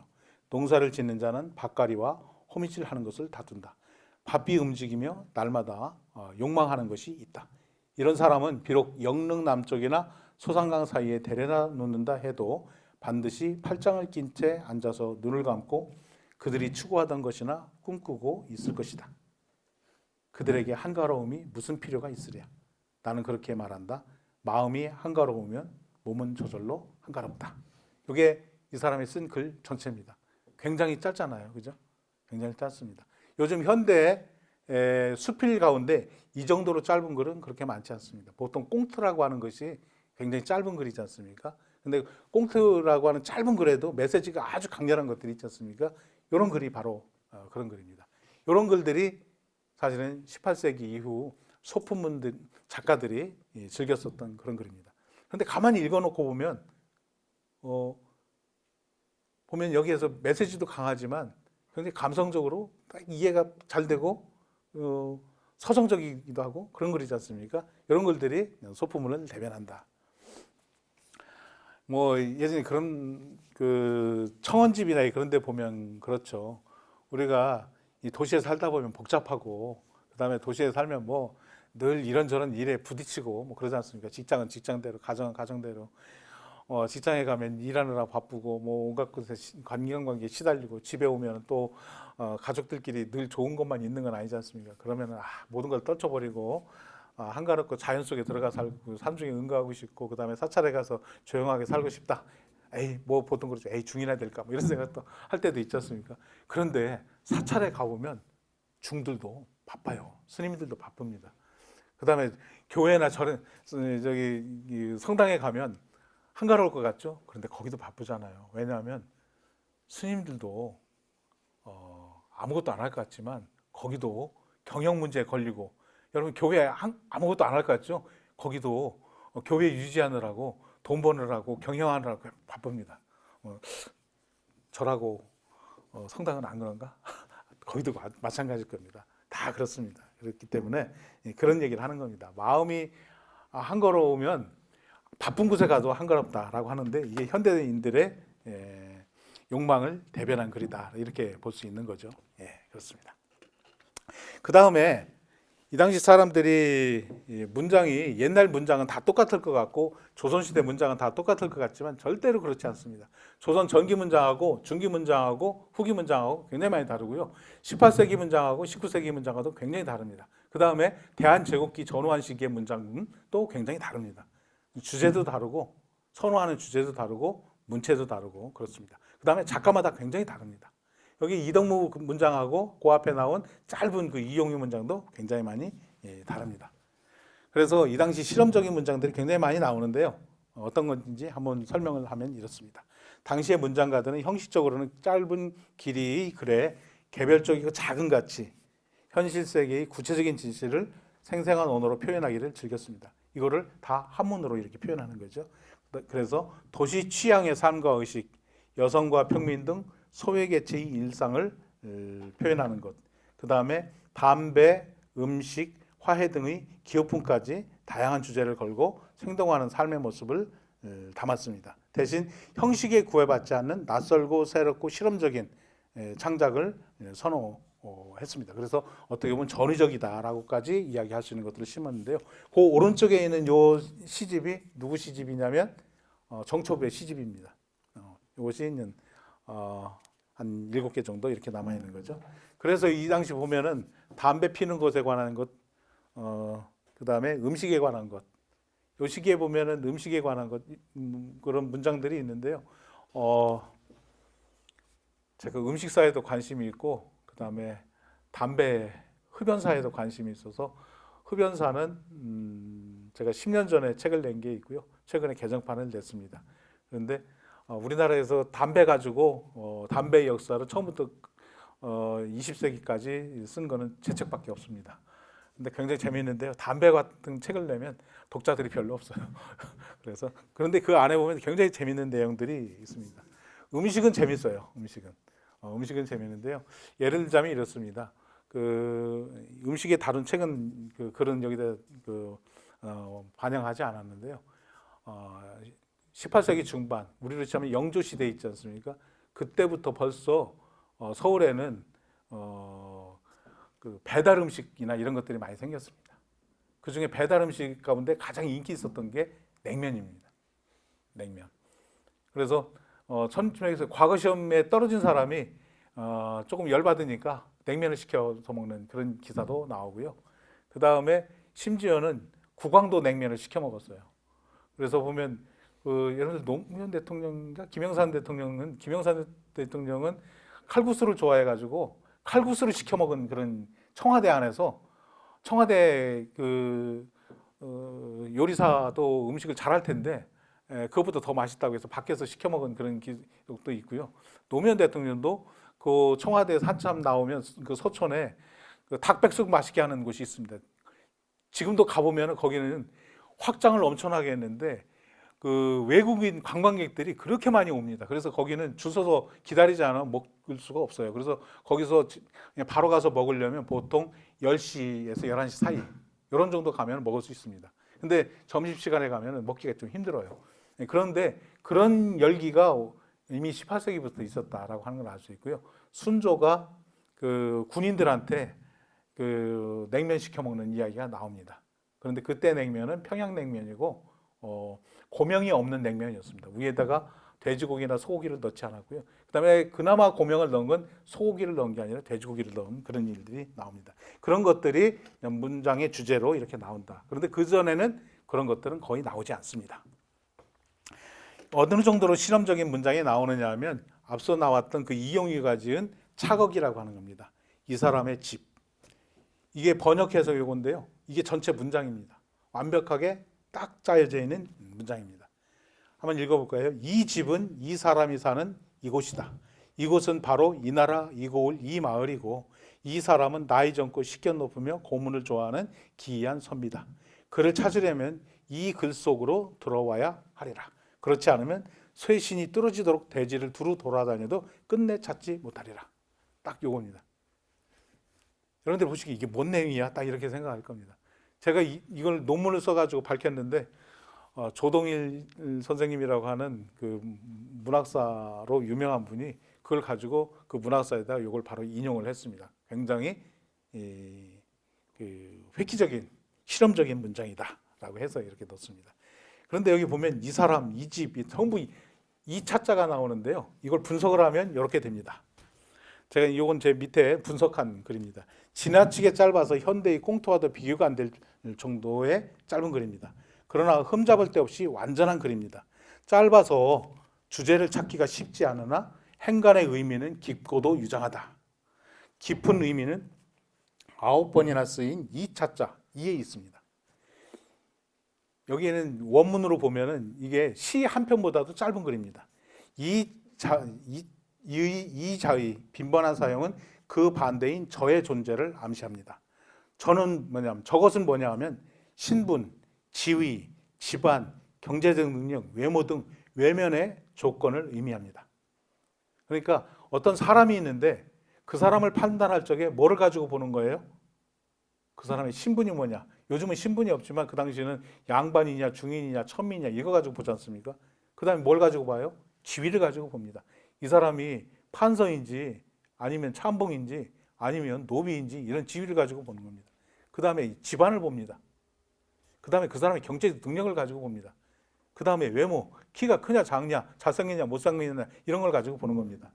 농사를 짓는 자는 밭갈이와 호미질하는 것을 다툰다. 바삐 움직이며 날마다 욕망하는 것이 있다. 이런 사람은 비록 영릉 남쪽이나 소산강 사이에 데려다 놓는다 해도 반드시 팔짱을 낀 채 앉아서 눈을 감고 그들이 추구하던 것이나 꿈꾸고 있을 것이다. 그들에게 한가로움이 무슨 필요가 있으랴. 나는 그렇게 말한다. 마음이 한가로우면 몸은 저절로 한가롭다. 이게 이 사람이 쓴 글 전체입니다. 굉장히 짧잖아요. 그죠? 굉장히 짧습니다. 요즘 현대 수필 가운데 이 정도로 짧은 글은 그렇게 많지 않습니다. 보통 꽁트라고 하는 것이 굉장히 짧은 글이지 않습니까? 근데 꽁트라고 하는 짧은 글에도 메시지가 아주 강렬한 것들이 있지 않습니까? 이런 글이 바로 그런 글입니다. 이런 글들이 사실은 18세기 이후 소품문들 작가들이 즐겼었던 그런 글입니다. 그런데 가만히 읽어놓고 보면 여기에서 메시지도 강하지만 굉장히 감성적으로 딱 이해가 잘 되고 서정적이기도 하고 그런 글이지 않습니까? 이런 글들이 소품문을 대변한다. 예전에 그런 청원집이나 그런 데 보면 그렇죠. 우리가 이 도시에 살다 보면 복잡하고 그다음에 도시에 살면 늘 이런저런 일에 부딪히고 그러지 않습니까? 직장은 직장대로, 가정은 가정대로. 직장에 가면 일하느라 바쁘고 온갖 곳에 관계에 시달리고 집에 오면 또 가족들끼리 늘 좋은 것만 있는 건 아니지 않습니까? 그러면 모든 걸 떨쳐버리고 한가롭고 자연 속에 들어가 살고 산중에 응가하고 싶고 그다음에 사찰에 가서 조용하게 살고 싶다. 보통 그렇죠. 중이나 될까 이런 생각도 할 때도 있지 않습니까? 그런데 사찰에 가보면 중들도 바빠요. 스님들도 바쁩니다. 그다음에 교회나 성당에 가면 한가로울 것 같죠? 그런데 거기도 바쁘잖아요. 왜냐하면 스님들도 아무것도 안 할 것 같지만 거기도 경영 문제에 걸리고 여러분 교회 아무것도 안 할 것 같죠? 거기도 교회 유지하느라고 돈 버느라고 경영하느라고 바쁩니다. 절하고 성당은 안 그런가? 거기도 마찬가지일 겁니다. 다 그렇습니다. 그렇기 때문에 그런 얘기를 하는 겁니다. 마음이 한가로우면 바쁜 곳에 가도 한가롭다라고 하는데 이게 현대인들의 욕망을 대변한 글이다 이렇게 볼 수 있는 거죠. 그렇습니다. 그 다음에 이 당시 사람들이 문장이 옛날 문장은 다 똑같을 것 같고 조선시대 문장은 다 똑같을 것 같지만 절대로 그렇지 않습니다. 조선 전기 문장하고 중기 문장하고 후기 문장하고 굉장히 많이 다르고요. 18세기 문장하고 19세기 문장하고도 굉장히 다릅니다. 그 다음에 대한제국기 전후한 시기의 문장은 또 굉장히 다릅니다. 주제도 다르고 선호하는 주제도 다르고 문체도 다르고 그렇습니다. 그 다음에 작가마다 굉장히 다릅니다. 여기 이덕무 문장하고 그 앞에 나온 짧은 그 이용유 문장도 굉장히 많이 다릅니다. 그래서 이 당시 실험적인 문장들이 굉장히 많이 나오는데요. 어떤 건지 한번 설명을 하면 이렇습니다. 당시의 문장가들은 형식적으로는 짧은 길이의 글에 개별적이고 작은 가치, 현실 세계의 구체적인 진실을 생생한 언어로 표현하기를 즐겼습니다. 이거를 다 한문으로 이렇게 표현하는 거죠. 그래서 도시 취향의 삶과 의식, 여성과 평민 등 소외계층의 일상을 표현하는 것. 그 다음에 담배, 음식, 화해 등의 기호품까지 다양한 주제를 걸고 생동하는 삶의 모습을 담았습니다. 대신 형식에 구애받지 않는 낯설고 새롭고 실험적인 창작을 선호했습니다. 그래서 어떻게 보면 전위적이다라고까지 이야기할 수 있는 것들을 심었는데요. 그 오른쪽에 있는 요 시집이 누구 시집이냐면 정초부의 시집입니다. 이것이 한 7개 정도 이렇게 남아 있는 거죠. 그래서 이 당시 보면은 담배 피는 것에 관한 것, 그 다음에 음식에 관한 것, 요 시기에 보면은 음식에 관한 것 그런 문장들이 있는데요. 제가 음식사에도 관심이 있고, 그 다음에 담배 흡연사에도 관심이 있어서 흡연사는 제가 10년 전에 책을 낸 게 있고요. 최근에 개정판을 냈습니다. 그런데 우리나라에서 담배 가지고 담배의 역사를 처음부터 20세기까지 쓴 거는 제 책밖에 없습니다. 근데 굉장히 재미있는데요. 담배 같은 책을 내면 독자들이 별로 없어요. 그래서 그런데 그 안에 보면 굉장히 재미있는 내용들이 있습니다. 음식은 재밌어요. 음식은 재미있는데요. 예를 들자면 이렇습니다. 그 음식에 다룬 책은 그 글은 여기다 반영하지 않았는데요. 18세기 중반 우리로 치면 영조 시대 있지 않습니까? 그때부터 벌써 서울에는 그 배달 음식이나 이런 것들이 많이 생겼습니다. 그 중에 배달 음식 가운데 가장 인기 있었던 게 냉면입니다. 냉면. 그래서 천주에서 과거 시험에 떨어진 사람이 조금 열받으니까 냉면을 시켜서 먹는 그런 기사도 나오고요. 그 다음에 심지어는 국왕도 냉면을 시켜 먹었어요. 그래서 보면 예를 들어 노무현 대통령인가 김영삼 대통령은 칼국수를 좋아해가지고 칼국수를 시켜 먹은 그런 청와대 안에서 청와대 요리사도 음식을 잘할 텐데 그것보다 더 맛있다고 해서 밖에서 시켜 먹은 그런 기록도 있고요. 노무현 대통령도 그 청와대에서 한참 나오면 그 서촌에 그 닭백숙 맛있게 하는 곳이 있습니다. 지금도 가보면 거기는 확장을 엄청나게 했는데 그 외국인 관광객들이 그렇게 많이 옵니다. 그래서 거기는 줄 서서 기다리지 않으면 먹을 수가 없어요. 그래서 거기서 그냥 바로 가서 먹으려면 보통 10시에서 11시 사이 이런 정도 가면 먹을 수 있습니다. 근데 점심시간에 가면 먹기가 좀 힘들어요. 그런데 그런 열기가 이미 18세기부터 있었다라고 하는 걸 알 수 있고요. 순조가 그 군인들한테 그 냉면 시켜 먹는 이야기가 나옵니다. 그런데 그때 냉면은 평양냉면이고 고명이 없는 냉면이었습니다. 위에다가 돼지고기나 소고기를 넣지 않았고요. 그다음에 그나마 고명을 넣은 건 소고기를 넣은 게 아니라 돼지고기를 넣은 그런 일들이 나옵니다. 그런 것들이 문장의 주제로 이렇게 나온다. 그런데 그 전에는 그런 것들은 거의 나오지 않습니다. 어느 정도로 실험적인 문장이 나오느냐 하면 앞서 나왔던 그 이용유가 지은 차곡이라고 하는 겁니다. 이 사람의 집. 이게 번역해서 이건데요. 이게 전체 문장입니다. 완벽하게 딱 짜여져 있는 문장입니다. 한번 읽어볼까요? 이 집은 이 사람이 사는 이곳이다. 이곳은 바로 이 나라, 이 고을, 이 마을이고 이 사람은 나이 젊고 식견 높으며 고문을 좋아하는 기이한 선비다. 그를 찾으려면 이 글 속으로 들어와야 하리라. 그렇지 않으면 쇠신이 뚫어지도록 대지를 두루 돌아다녀도 끝내 찾지 못하리라. 딱 요겁니다. 여러분들 보시기에 이게 뭔 내용이야? 딱 이렇게 생각할 겁니다. 제가 이걸 논문을 써가지고 밝혔는데 조동일 선생님이라고 하는 그 문학사로 유명한 분이 그걸 가지고 그 문학사에다 이걸 바로 인용을 했습니다. 굉장히 획기적인 실험적인 문장이다라고 해서 이렇게 넣습니다. 그런데 여기 보면 이 사람, 이 집, 전부 이 차자가 나오는데요. 이걸 분석을 하면 이렇게 됩니다. 제가 이건 제 밑에 분석한 글입니다. 지나치게 짧아서 현대의 꽁트와도 비교가 안 될 정도의 짧은 글입니다. 그러나 흠잡을 데 없이 완전한 글입니다. 짧아서 주제를 찾기가 쉽지 않으나 행간의 의미는 깊고도 유장하다. 깊은 의미는 9번이나 쓰인 이 차자, 이에 있습니다. 여기에는 원문으로 보면은 이게 시 한 편보다도 짧은 글입니다. 이 자의 빈번한 사용은 그 반대인 저의 존재를 암시합니다. 저는 뭐냐면 저것은 뭐냐 하면 신분, 지위, 집안, 경제적 능력, 외모 등 외면의 조건을 의미합니다. 그러니까 어떤 사람이 있는데 그 사람을 판단할 적에 뭐를 가지고 보는 거예요? 그 사람의 신분이 뭐냐? 요즘은 신분이 없지만 그 당시에는 양반이냐 중인이냐 천민이냐 이거 가지고 보지 않습니까? 그 다음에 뭘 가지고 봐요? 지위를 가지고 봅니다. 이 사람이 판서인지 아니면 참봉인지 아니면 노비인지 이런 지위를 가지고 보는 겁니다. 그 다음에 집안을 봅니다. 그 다음에 그 사람의 경제적 능력을 가지고 봅니다. 그 다음에 외모, 키가 크냐 작냐, 잘생기냐 못생기냐 이런 걸 가지고 보는 겁니다.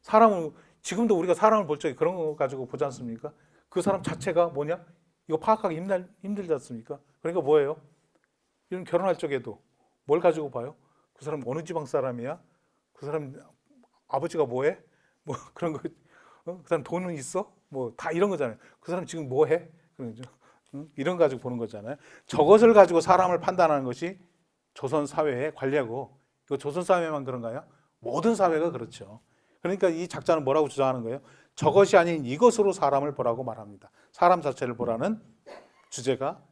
사람은 지금도 우리가 사람을 볼 적에 그런 거 가지고 보지 않습니까? 그 사람 자체가 뭐냐? 이거 파악하기 힘들지 않습니까? 그러니까 뭐예요? 이런 결혼할 적에도 뭘 가지고 봐요? 그 사람 어느 지방 사람이야? 그 사람 아버지가 뭐해? 뭐 그런 거, 그 사람 돈은 있어? 뭐 다 이런 거잖아요. 그 사람 지금 뭐해? 이런 거 가지고 보는 거잖아요. 저것을 가지고 사람을 판단하는 것이 조선 사회의 관례고, 이거 조선 사회만 그런가요? 모든 사회가 그렇죠. 그러니까 이 작자는 뭐라고 주장하는 거예요? 저것이 아닌 이것으로 사람을 보라고 말합니다. 사람 자체를 보라는 주제가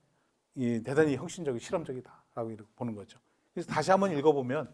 대단히 혁신적이고 실험적이다라고 보는 거죠. 그래서 다시 한번 읽어보면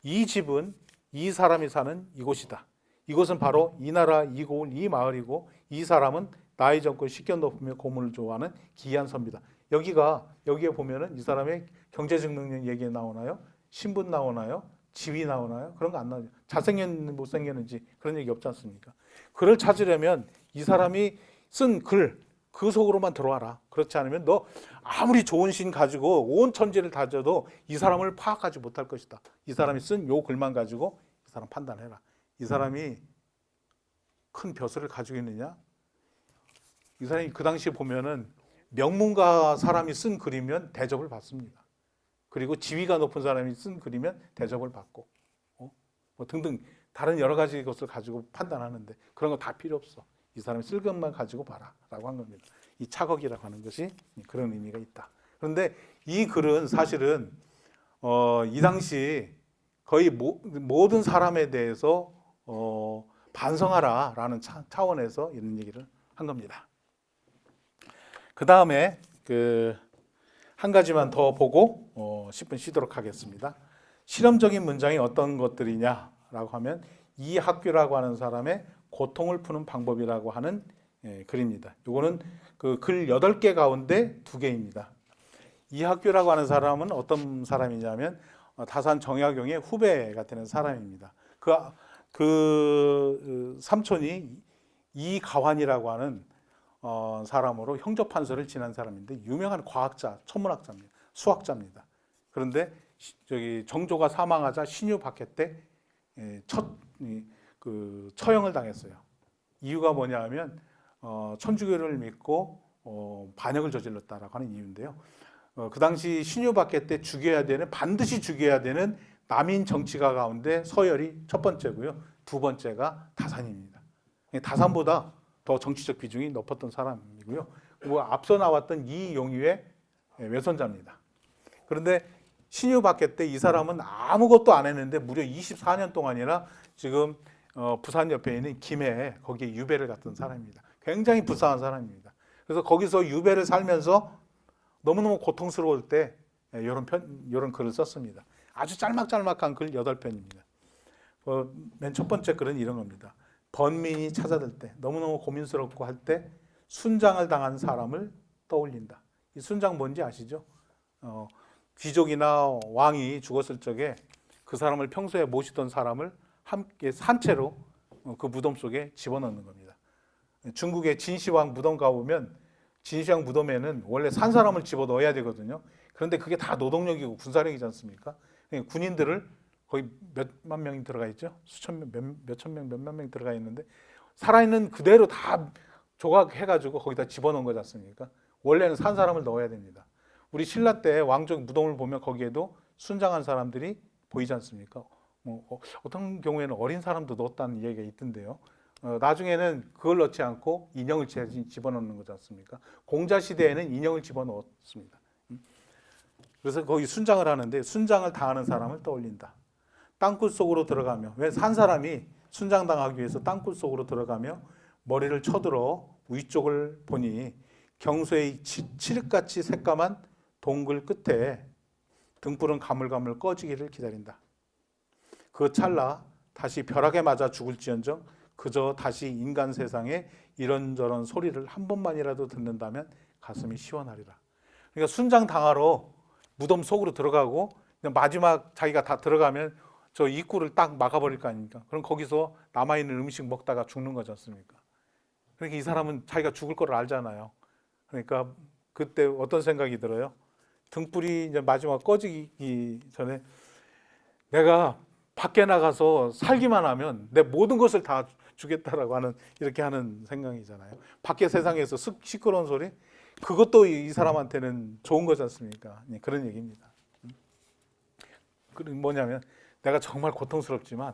이 집은 이 사람이 사는 이곳이다. 이곳은 바로 이 나라, 이 고을, 이 마을이고 이 사람은 나이 젊고 식견 높으며 고문을 좋아하는 기이한 선비다. 여기에 보면은 이 사람의 경제적 능력 얘기 나오나요? 신분 나오나요? 지위 나오나요? 그런 거 안 나오죠. 잘생겼는지 못생겼는지 그런 얘기 없지 않습니까? 글을 찾으려면 이 사람이 쓴 글, 그 속으로만 들어와라. 그렇지 않으면 너 아무리 좋은 신 가지고 온 천지를 다져도 이 사람을 파악하지 못할 것이다. 이 사람이 쓴 요 글만 가지고 이 사람 판단해라. 이 사람이 큰 벼슬을 가지고 있느냐? 이 사람이 그 당시에 보면은 명문가 사람이 쓴 글이면 대접을 받습니다. 그리고 지위가 높은 사람이 쓴 글이면 대접을 받고, 뭐 등등 다른 여러 가지 것을 가지고 판단하는데 그런 거 다 필요 없어. 이 사람이 쓸 것만 가지고 봐라라고 한 겁니다. 이 착억이라고 하는 것이 그런 의미가 있다. 그런데 이 글은 사실은 이 당시 거의 모든 사람에 대해서 반성하라라는 차원에서 이런 얘기를 한 겁니다. 그 다음에 한 가지만 더 보고 10분 쉬도록 하겠습니다. 실험적인 문장이 어떤 것들이냐라고 하면 이 학교라고 하는 사람의 고통을 푸는 방법이라고 하는 글입니다. 이거는 그 글 8개 가운데 2개입니다. 이 학교라고 하는 사람은 어떤 사람이냐면 다산 정약용의 후배가 되는 사람입니다. 그 삼촌이 이가환이라고 하는 사람으로 형조판서를 지낸 사람인데 유명한 과학자, 천문학자입니다. 수학자입니다. 그런데 정조가 사망하자 신유박해 때 처형을 당했어요. 이유가 뭐냐 하면 천주교를 믿고 반역을 저질렀다라고 하는 이유인데요. 그 당시 신유박해 때 반드시 죽여야 되는 남인 정치가 가운데 서열이 첫 번째고요. 두 번째가 다산입니다. 다산보다 더 정치적 비중이 높았던 사람이고요. 앞서 나왔던 이용유의 외손자입니다. 그런데 신유박해 때 이 사람은 아무것도 안 했는데 무려 24년 동안이나 지금 부산 옆에 있는 김해에 거기에 유배를 갔던 사람입니다. 굉장히 불쌍한 사람입니다. 그래서 거기서 유배를 살면서 너무너무 고통스러울 때 이런 글을 썼습니다. 아주 짤막짤막한 글 8편입니다. 맨 첫 번째 글은 이런 겁니다. 번민이 찾아들 때, 너무너무 고민스럽고 할 때 순장을 당한 사람을 떠올린다. 이 순장 뭔지 아시죠? 귀족이나 왕이 죽었을 적에 그 사람을 평소에 모시던 사람을 함께 산채로 그 무덤 속에 집어넣는 겁니다. 중국의 진시황 무덤 가보면 진시황 무덤에는 원래 산 사람을 집어넣어야 되거든요. 그런데 그게 다 노동력이고 군사력이지 않습니까? 군인들을 거의 몇만 명이 들어가 있죠. 몇천 명, 몇만 명 들어가 있는데 살아있는 그대로 다 조각해가지고 거기다 집어넣은 거지 않습니까? 원래는 산 사람을 넣어야 됩니다. 우리 신라 때 왕족 무덤을 보면 거기에도 순장한 사람들이 보이지 않습니까? 어떤 경우에는 어린 사람도 넣었다는 이야기가 있던데요. 나중에는 그걸 넣지 않고 인형을 집어넣는 거지 않습니까? 공자 시대에는 인형을 집어넣었습니다. 그래서 거기 순장을 하는데 순장을 당하는 사람을 떠올린다. 땅굴 속으로 들어가며, 왜 산 사람이 순장당하기 위해서 땅굴 속으로 들어가며 머리를 쳐들어 위쪽을 보니 경소의 칠흑같이 새까만 동굴 끝에 등불은 가물가물 꺼지기를 기다린다. 그 찰나 다시 벼락에 맞아 죽을지언정 그저 다시 인간 세상에 이런저런 소리를 한 번만이라도 듣는다면 가슴이 시원하리라. 그러니까 순장 당하러 무덤 속으로 들어가고 마지막 자기가 다 들어가면 저 입구를 딱 막아버릴 거 아닙니까? 그럼 거기서 남아있는 음식 먹다가 죽는 거지 않습니까? 그러니까 이 사람은 자기가 죽을 걸 알잖아요. 그러니까 그때 어떤 생각이 들어요? 등불이 이제 마지막 꺼지기 전에 내가 밖에 나가서 살기만 하면 내 모든 것을 다 주겠다라고 하는 이렇게 하는 생각이잖아요. 밖에 세상에서 시끄러운 소리 그것도 이 사람한테는 좋은 거지 않습니까? 그런 얘기입니다. 뭐냐면 내가 정말 고통스럽지만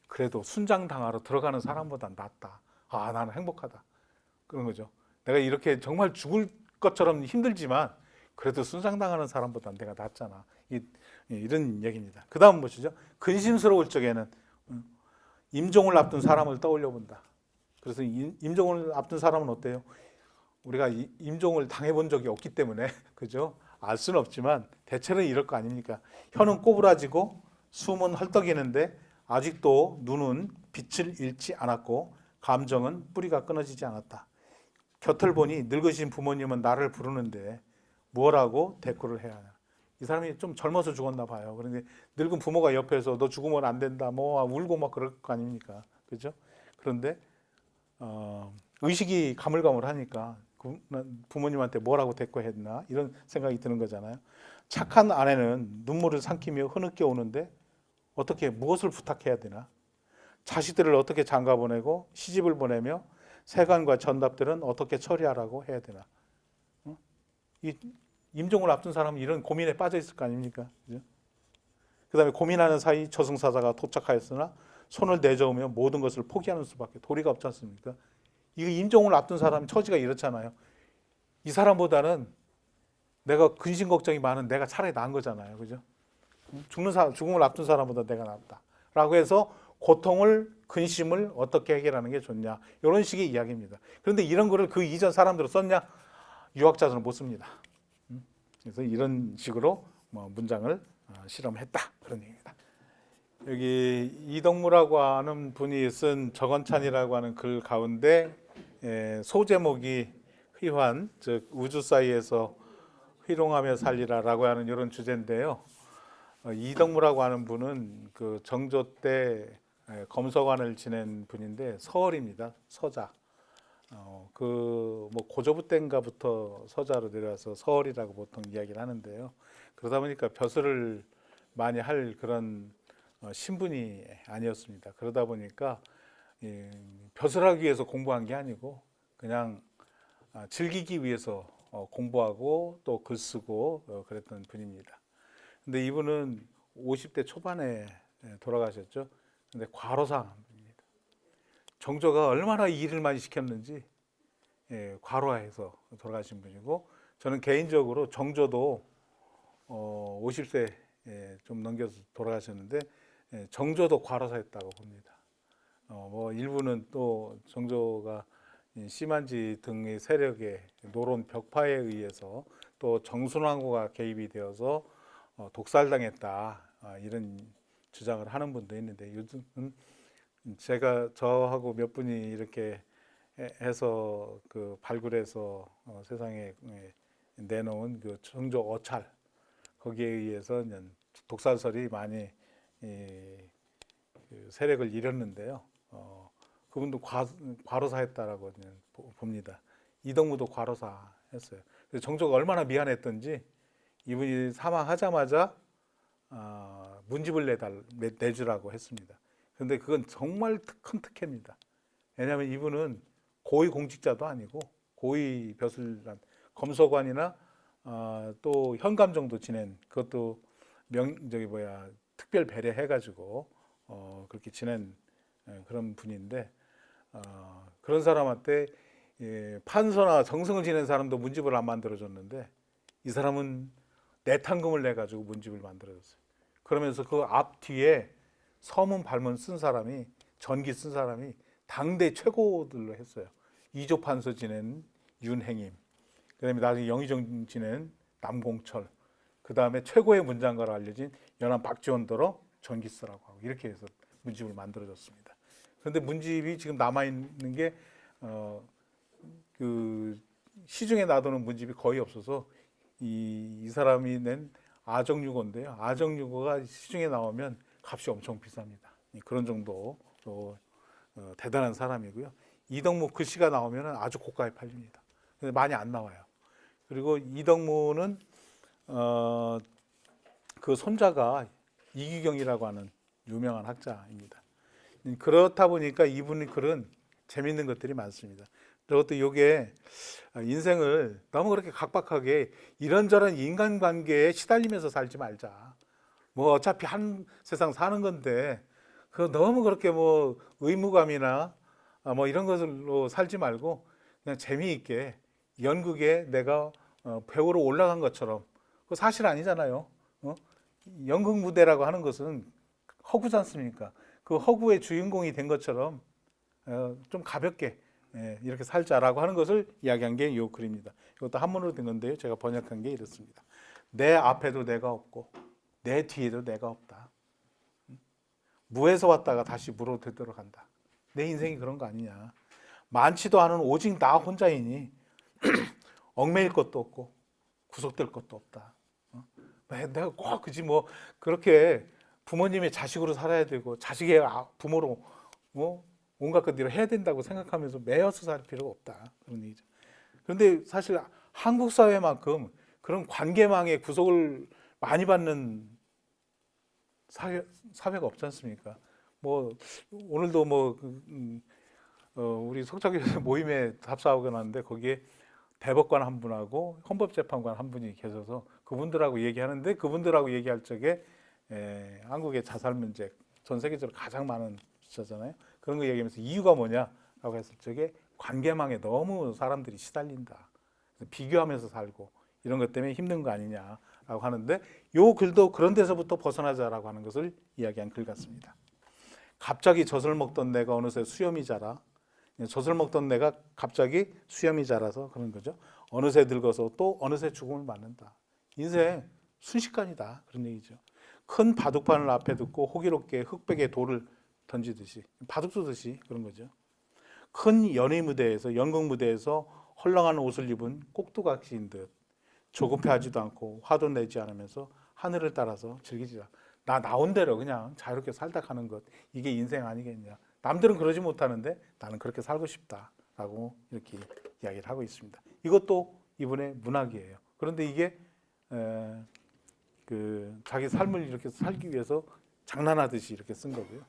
그래도 순장당하러 들어가는 사람보다 낫다. 아, 나는 행복하다. 그런 거죠. 내가 이렇게 정말 죽을 것처럼 힘들지만 그래도 순장당하는 사람보다 내가 낫잖아. 이런 얘기입니다. 그 다음 보시죠. 근심스러울 적에는 임종을 앞둔 사람을 떠올려 본다. 그래서 임종을 앞둔 사람은 어때요? 우리가 임종을 당해본 적이 없기 때문에 그죠? 알 수는 없지만 대체는 이럴 거 아닙니까? 혀는 꼬부라지고 숨은 헐떡이는데 아직도 눈은 빛을 잃지 않았고 감정은 뿌리가 끊어지지 않았다. 곁을 보니 늙으신 부모님은 나를 부르는데 뭐라고 대꾸를 해야 하나. 이 사람이 좀 젊어서 죽었나 봐요. 그런데 늙은 부모가 옆에서 너 죽으면 안 된다 뭐 울고 막 그럴 거 아닙니까? 그죠? 그런데 의식이 가물가물하니까 부모님한테 뭐라고 대꾸했나 이런 생각이 드는 거잖아요. 착한 아내는 눈물을 삼키며 흐느껴 오는데 어떻게 무엇을 부탁해야 되나? 자식들을 어떻게 장가 보내고 시집을 보내며 세관과 전답들은 어떻게 처리하라고 해야 되나? 이 임종을 앞둔 사람은 이런 고민에 빠져 있을 거 아닙니까? 그죠? 그다음에 고민하는 사이 저승사자가 도착하였으나 손을 내저으며 모든 것을 포기하는 수밖에 도리가 없지 않습니까? 이 임종을 앞둔 사람 처지가 이렇잖아요. 이 사람보다는 내가 근심 걱정이 많은 내가 차라리 나은 거잖아요. 그죠? 죽음을 앞둔 사람보다 내가 낫다. 라고 해서 고통을, 근심을 어떻게 해결하는 게 좋냐. 이런 식의 이야기입니다. 그런데 이런 거를 그 이전 사람들은 썼냐? 유학자들은 못 씁니다. 그래서 이런 식으로 문장을 실험했다. 그런 얘기입니다. 여기 이덕무라고 하는 분이 쓴 정원찬이라고 하는 글 가운데 소제목이 휘환, 즉 우주 사이에서 희롱하며 살리라라고 하는 이런 주제인데요. 이덕무라고 하는 분은 그 정조 때 검서관을 지낸 분인데 서얼입니다. 서자. 뭐 고조부 때인가부터 서자로 내려와서 서얼이라고 보통 이야기를 하는데요. 그러다 보니까 벼슬을 많이 할 그런 신분이 아니었습니다. 그러다 보니까 벼슬하기 위해서 공부한 게 아니고 그냥 즐기기 위해서 공부하고 또 글 쓰고 그랬던 분입니다. 근데 이분은 50대 초반에 돌아가셨죠. 근데 과로사입니다. 정조가 얼마나 일을 많이 시켰는지 과로해서 돌아가신 분이고 저는 개인적으로 정조도 50세 좀 넘겨서 돌아가셨는데 정조도 과로사였다고 봅니다. 뭐 일부는 또 정조가 심한지 등의 세력의 노론 벽파에 의해서 또 정순왕후가 개입이 되어서 독살당했다 이런 주장을 하는 분도 있는데 요즘은 제가 저하고 몇 분이 이렇게 해서 그 발굴해서 세상에 내놓은 그 정조 어찰 거기에 의해서 독살설이 많이 그 세력을 잃었는데요. 그분도 과로사했다라고 봅니다. 이덕무도 과로사했어요. 정조가 얼마나 미안했던지 이분이 사망하자마자 문집을 내주라고 했습니다. 그런데 그건 정말 큰 특혜입니다. 왜냐하면 이분은 고위 공직자도 아니고 고위 벼슬한 검소관이나 또 현감 정도 지낸, 그것도 특별 배려해가지고 그렇게 지낸 그런 분인데, 그런 사람한테 판서나 정승을 지낸 사람도 문집을 안 만들어줬는데 이 사람은 내탕금을 내 가지고 문집을 만들어줬어요. 그러면서 그 앞 뒤에 서문 발문 쓴 사람이, 전기 쓴 사람이 당대 최고들로 했어요. 이조 판서 지낸 윤행임, 그다음에 나중에 영의정 지낸 남공철, 그다음에 최고의 문장가로 알려진 연암 박지원더러 전기 쓰라고 하고, 이렇게 해서 문집을 만들어줬습니다. 그런데 문집이 지금 남아 있는 게 그 시중에 놔두는 문집이 거의 없어서 이 사람이 낸 아정유고인데요. 아정유고가 시중에 나오면 값이 엄청 비쌉니다. 그런 정도 대단한 사람이고요. 이덕무 글씨가 나오면 아주 고가에 팔립니다. 근데 많이 안 나와요. 그리고 이덕무는 그 손자가 이규경이라고 하는 유명한 학자입니다. 그렇다 보니까 이분의 글은 재밌는 것들이 많습니다. 그것도 이게 인생을 너무 그렇게 각박하게 이런저런 인간관계에 시달리면서 살지 말자. 뭐 어차피 한 세상 사는 건데 그 너무 그렇게 뭐 의무감이나 뭐 이런 것으로 살지 말고 그냥 재미있게 연극에 내가 배우로 올라간 것처럼, 그 사실 아니잖아요. 연극 무대라고 하는 것은 허구지 않습니까? 그 허구의 주인공이 된 것처럼 좀 가볍게 이렇게 살자라고 하는 것을 이야기한 게 이 글입니다. 이것도 한문으로 된 건데요. 제가 번역한 게 이렇습니다. 내 앞에도 내가 없고 내 뒤에도 내가 없다. 무에서 왔다가 다시 무로 되돌아간다. 내 인생이 그런 거 아니냐. 많지도 않은 오직 나 혼자이니 얽매일 것도 없고 구속될 것도 없다. 내가 꼭 그지 뭐 그렇게 부모님의 자식으로 살아야 되고 자식의 부모로 온갖 것들을 해야 된다고 생각하면서 매여서 살 필요가 없다. 그런 얘기죠. 그런데 사실 한국 사회만큼 그런 관계망에 구속을 많이 받는 사회가 없지 않습니까? 뭐 오늘도 우리 석자교수 모임에 답사하고 나는데 거기에 대법관 한 분하고 헌법재판관 한 분이 계셔서 그분들하고 얘기하는데, 그분들하고 얘기할 적에 한국의 자살 문제 전 세계적으로 가장 많은 숫자잖아요. 그런 거 얘기하면서 이유가 뭐냐라고 했을 적에 관계망에 너무 사람들이 시달린다. 비교하면서 살고 이런 것 때문에 힘든 거 아니냐라고 하는데, 요 글도 그런 데서부터 벗어나자라고 하는 것을 이야기한 글 같습니다. 갑자기 젖을 먹던 내가 어느새 수염이 자라. 젖을 먹던 내가 갑자기 수염이 자라서 그런 거죠. 어느새 늙어서 또 어느새 죽음을 맞는다. 인생 순식간이다. 그런 얘기죠. 큰 바둑판을 앞에 두고 호기롭게 흑백의 돌을 던지듯이, 바둑 두듯이 그런 거죠. 큰 연희 무대에서, 연극 무대에서 헐렁한 옷을 입은 꼭두각시인 듯 조급해하지도 않고 화도 내지 않으면서 하늘을 따라서 즐기지라. 나 나온 대로 그냥 자유롭게 살다 가는 것, 이게 인생 아니겠냐. 남들은 그러지 못하는데 나는 그렇게 살고 싶다라고 이렇게 이야기를 하고 있습니다. 이것도 이분의 문학이에요. 그런데 이게 자기 삶을 이렇게 살기 위해서 장난하듯이 이렇게 쓴 거고요.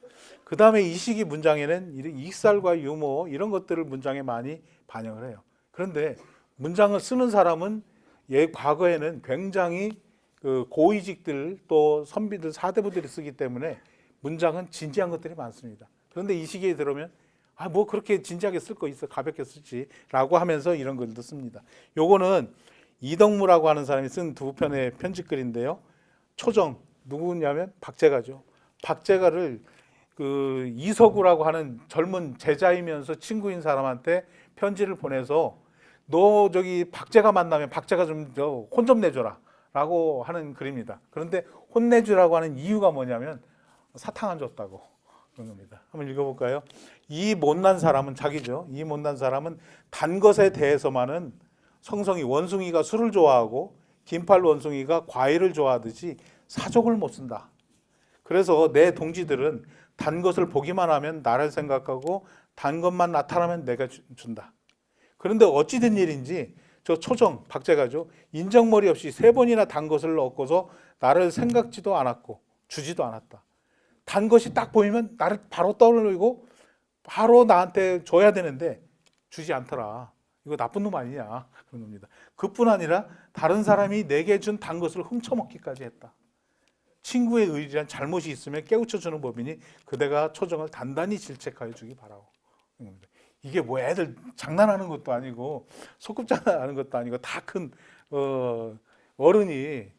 그 다음에 이 시기 문장에는 익살과 유머 이런 것들을 문장에 많이 반영을 해요. 그런데 문장을 쓰는 사람은 과거에는 굉장히 고위직들 또 선비들 사대부들이 쓰기 때문에 문장은 진지한 것들이 많습니다. 그런데 이 시기에 들어오면 뭐 그렇게 진지하게 쓸 거 있어, 가볍게 쓰지라고 하면서 이런 글도 씁니다. 요거는 이덕무라고 하는 사람이 쓴 두 편의 편집글인데요. 초정 누구냐면 박제가죠. 박제가를 이서구라고 하는 젊은 제자이면서 친구인 사람한테 편지를 보내서 너 저기 박제가 만나면 박제가 좀 혼 좀 내줘라 라고 하는 글입니다. 그런데 혼내주라고 하는 이유가 뭐냐면 사탕 안 줬다고 그런 겁니다. 한번 읽어볼까요? 이 못난 사람은, 자기죠. 이 못난 사람은 단 것에 대해서만은 성성이, 원숭이가 술을 좋아하고 긴팔 원숭이가 과일을 좋아하듯이 사족을 못 쓴다. 그래서 내 동지들은 단 것을 보기만 하면 나를 생각하고 단 것만 나타나면 내가 준다. 그런데 어찌 된 일인지 저 초정 박제가죠. 인정머리 없이 3번이나 단 것을 넣고서 나를 생각지도 않았고 주지도 않았다. 단 것이 딱 보이면 나를 바로 떠올리고 바로 나한테 줘야 되는데 주지 않더라. 이거 나쁜 놈 아니냐 그런 겁니다. 그뿐 아니라 다른 사람이 내게 준 단 것을 훔쳐먹기까지 했다. 친구의 의리란 잘못이 있으면 깨우쳐주는 법이니 그대가 초정을 단단히 질책하여 주기 바라고. 이게 뭐 애들 장난하는 것도 아니고 소꿉장난하는 것도 아니고 다 큰 어른이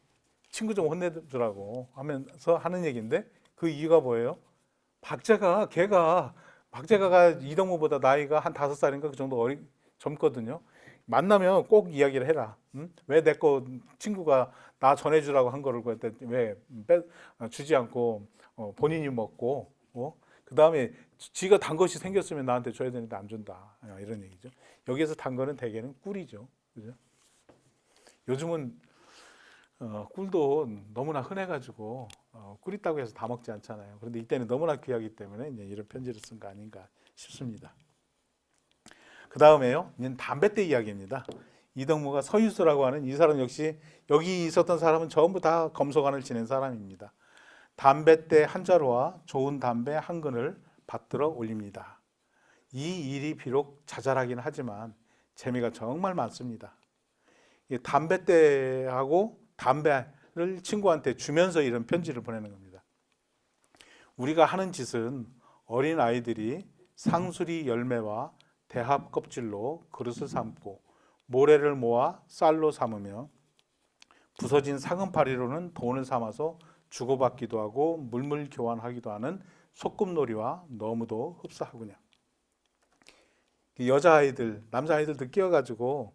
친구 좀 혼내주라고 하면서 하는 얘기인데 그 이유가 뭐예요? 박재가가 이동무보다 나이가 한 5살인가 그 정도 젊거든요. 만나면 꼭 이야기를 해라. 응? 왜 내 거 친구가 나 전해주라고 한 거를 왜 주지 않고 본인이 먹고 그 다음에 지가 단 것이 생겼으면 나한테 줘야 되는데 안 준다. 이런 얘기죠. 여기에서 단 거는 대개는 꿀이죠. 그죠? 요즘은 꿀도 너무나 흔해가지고 꿀 있다고 해서 다 먹지 않잖아요. 그런데 이때는 너무나 귀하기 때문에 이제 이런 편지를 쓴 거 아닌가 싶습니다. 그 다음에요, 이제 담뱃대 이야기입니다. 이동무가 서유수라고 하는 이 사람 역시 여기 있었던 사람은 전부 다 검소관을 지낸 사람입니다. 담뱃대 한 자루와 좋은 담배 한 근을 받들어 올립니다. 이 일이 비록 자잘하긴 하지만 재미가 정말 많습니다. 담뱃대하고 담배를 친구한테 주면서 이런 편지를 보내는 겁니다. 우리가 하는 짓은 어린 아이들이 상수리 열매와 대합 껍질로 그릇을 삶고 모래를 모아 쌀로 삼으며 부서진 상은파리로는 돈을 삼아서 주고받기도 하고 물물 교환하기도 하는 소꿉놀이와 너무도 흡사하구냐. 여자아이들, 남자아이들도 끼어가지고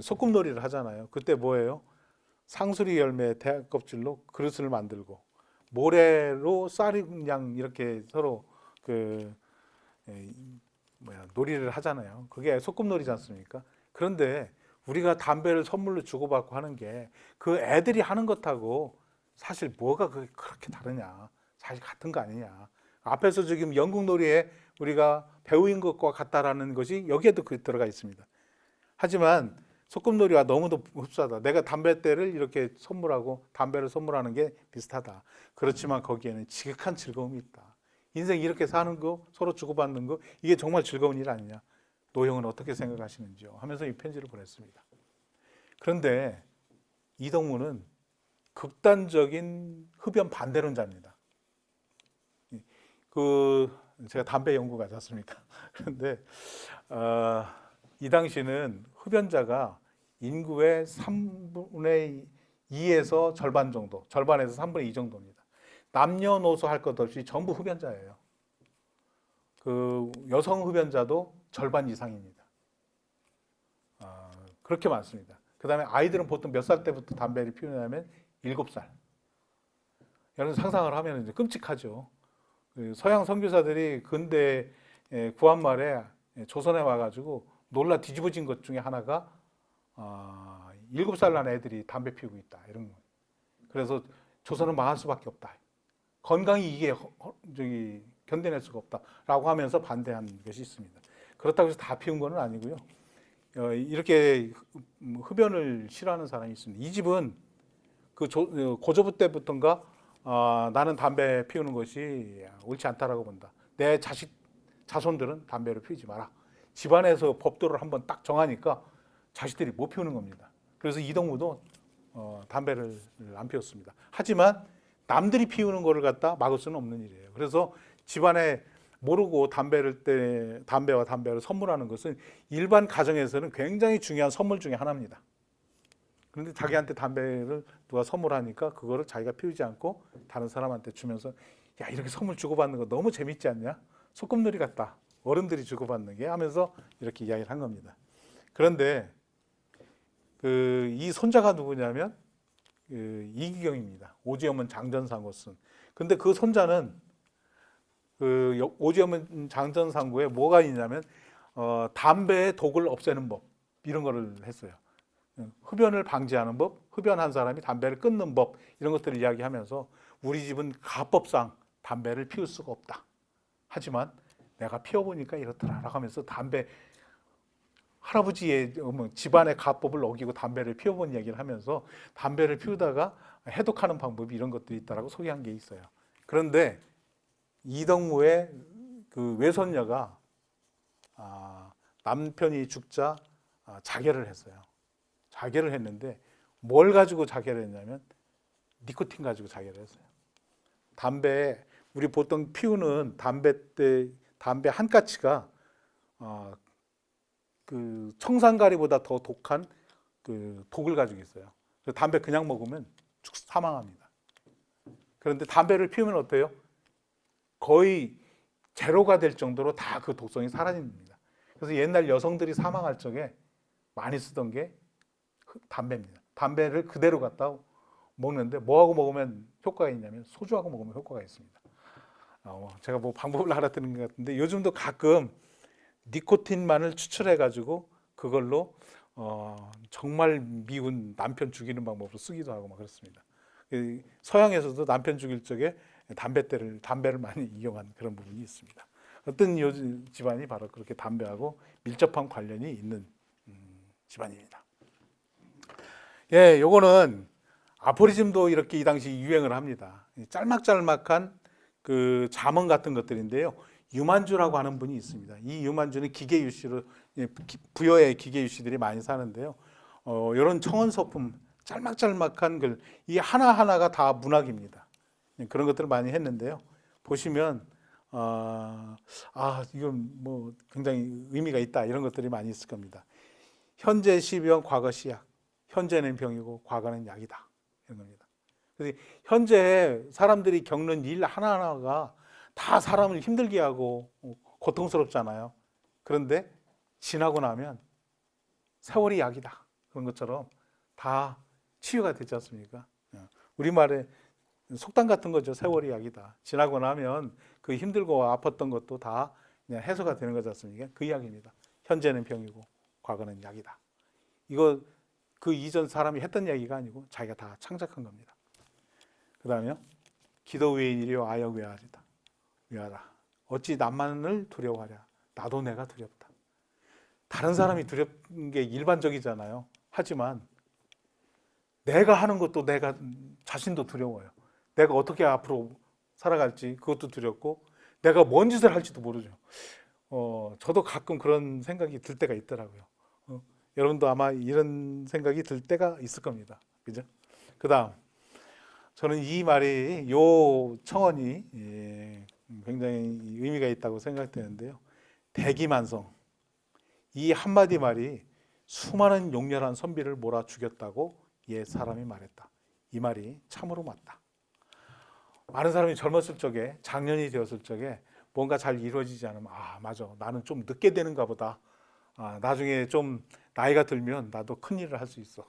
소꿉놀이를 하잖아요. 그때 뭐예요? 상수리 열매 대합 껍질로 그릇을 만들고 모래로 쌀이 그냥 이렇게 서로 놀이를 하잖아요. 그게 소꿉놀이지 않습니까? 그런데 우리가 담배를 선물로 주고받고 하는 게 그 애들이 하는 것하고 사실 뭐가 그렇게 다르냐? 사실 같은 거 아니냐? 앞에서 지금 영국놀이에 우리가 배우인 것과 같다라는 것이 여기에도 들어가 있습니다. 하지만 소꿉놀이와 너무도 흡사하다. 내가 담뱃대를 이렇게 선물하고 담배를 선물하는 게 비슷하다. 그렇지만 거기에는 지극한 즐거움이 있다. 인생 이렇게 사는 거, 서로 주고받는 거, 이게 정말 즐거운 일 아니냐? 노형은 어떻게 생각하시는지요? 하면서 이 편지를 보냈습니다. 그런데 이동무는 극단적인 흡연 반대론자입니다. 제가 담배 연구 가지 않습니까? 그런데 이 당시는 흡연자가 인구의 3분의 2에서 절반 정도, 절반에서 3분의 2 정도입니다. 남녀노소 할 것 없이 전부 흡연자예요. 여성 흡연자도 절반 이상입니다. 그렇게 많습니다. 그 다음에 아이들은 보통 몇 살 때부터 담배를 피우냐면 7살. 여러분 상상을 하면 이제 끔찍하죠. 서양 선교사들이 근대 구한말에 조선에 와가지고 놀라 뒤집어진 것 중에 하나가 7살 난 애들이 담배 피우고 있다 이런 거. 그래서 조선은 망할 수밖에 없다. 건강이 이게 견뎌낼 수가 없다라고 하면서 반대한 것이 있습니다. 그렇다고 해서 다 피운 건 아니고요. 이렇게 흡연을 싫어하는 사람이 있습니다. 이 집은 고조부 때부터인가 나는 담배 피우는 것이 옳지 않다라고 본다. 내 자손들은 담배를 피우지 마라. 집안에서 법도를 한번 딱 정하니까 자식들이 못 피우는 겁니다. 그래서 이동무도 담배를 안 피웠습니다. 하지만 남들이 피우는 거를 갖다 막을 수는 없는 일이에요. 그래서 집안에 모르고 담배와 담배를 선물하는 것은 일반 가정에서는 굉장히 중요한 선물 중에 하나입니다. 그런데 자기한테 담배를 누가 선물하니까 그거를 자기가 피우지 않고 다른 사람한테 주면서 야 이렇게 선물 주고받는 거 너무 재밌지 않냐? 소꿉놀이 같다. 어른들이 주고받는 게 하면서 이렇게 이야기를 한 겁니다. 그런데 이 손자가 누구냐면 이기경입니다. 오지엄은 장전상고 쓴. 근데 그 손자는 오지엄은 장전상고에 뭐가 있냐면 담배의 독을 없애는 법 이런 거를 했어요. 흡연을 방지하는 법, 흡연한 사람이 담배를 끊는 법 이런 것들을 이야기하면서 우리 집은 가법상 담배를 피울 수가 없다. 하지만 내가 피워보니까 이렇더라라고 하면서 할아버지의 집안의 가법을 어기고 담배를 피워본 이야기를 하면서 담배를 피우다가 해독하는 방법이 이런 것들이 있다라고 소개한 게 있어요. 그런데 이동무의 그 외손녀가 남편이 죽자 자결을 했어요. 자결을 했는데 뭘 가지고 자결을 했냐면 니코틴 가지고 자결을 했어요. 담배, 우리 보통 피우는 담배 한 가치가 그 청산가리보다 더 독한 그 독을 가지고 있어요. 그래서 담배 그냥 먹으면 사망합니다. 그런데 담배를 피우면 어때요? 거의 제로가 될 정도로 다 그 독성이 사라집니다. 그래서 옛날 여성들이 사망할 적에 많이 쓰던 게 담배입니다. 담배를 그대로 갖다 먹는데 뭐하고 먹으면 효과가 있냐면 소주하고 먹으면 효과가 있습니다. 제가 뭐 방법을 알아듣는 것 같은데 요즘도 가끔 니코틴만을 추출해 가지고 그걸로 정말 미운 남편 죽이는 방법으로 쓰기도 하고 막 그렇습니다. 서양에서도 남편 죽일 적에 담배를 많이 이용한 그런 부분이 있습니다. 어떤 집안이 바로 그렇게 담배하고 밀접한 관련이 있는 집안입니다. 예, 요거는 아포리즘도 이렇게 이 당시 유행을 합니다. 짤막짤막한 그 잠언 같은 것들인데요. 유만주라고 하는 분이 있습니다. 이 유만주는 기계유씨로 부여의 기계유씨들이 많이 사는데요. 이런 청원 서품 짤막짤막한 글, 이 하나하나가 다 문학입니다. 그런 것들을 많이 했는데요. 보시면 이건 뭐 굉장히 의미가 있다 이런 것들이 많이 있을 겁니다. 현재 시병, 과거 시약. 현재는 병이고 과거는 약이다 이런 겁니다. 그래서 현재 사람들이 겪는 일 하나하나가 다 사람을 힘들게 하고 고통스럽잖아요. 그런데 지나고 나면 세월이 약이다 그런 것처럼 다 치유가 되지 않습니까? 우리말에 속담 같은 거죠. 세월이 약이다. 지나고 나면 그 힘들고 아팠던 것도 다 그냥 해소가 되는 거지 않습니까? 그 이야기입니다. 현재는 병이고 과거는 약이다. 이거 그 이전 사람이 했던 얘기가 아니고 자기가 다 창작한 겁니다. 그 다음에요. 기도 외인이려 아역 외하다. 어찌 남만을 두려워하랴. 나도 내가 두렵다. 다른 사람이 두렵은 게 일반적이잖아요. 하지만 내가 하는 것도 내가 자신도 두려워요. 내가 어떻게 앞으로 살아갈지 그것도 두렵고 내가 뭔 짓을 할지도 모르죠. 저도 가끔 그런 생각이 들 때가 있더라고요. 여러분도 아마 이런 생각이 들 때가 있을 겁니다. 그죠? 그 다음, 저는 이 말이, 요 청언이 굉장히 의미가 있다고 생각되는데요. 대기만성. 이 한마디 말이 수많은 용렬한 선비를 몰아 죽였다고 옛 사람이 말했다. 이 말이 참으로 맞다. 많은 사람이 젊었을 적에, 장년이 되었을 적에 뭔가 잘 이루어지지 않으면 맞아. 나는 좀 늦게 되는가 보다. 나중에 좀 나이가 들면 나도 큰일을 할 수 있어.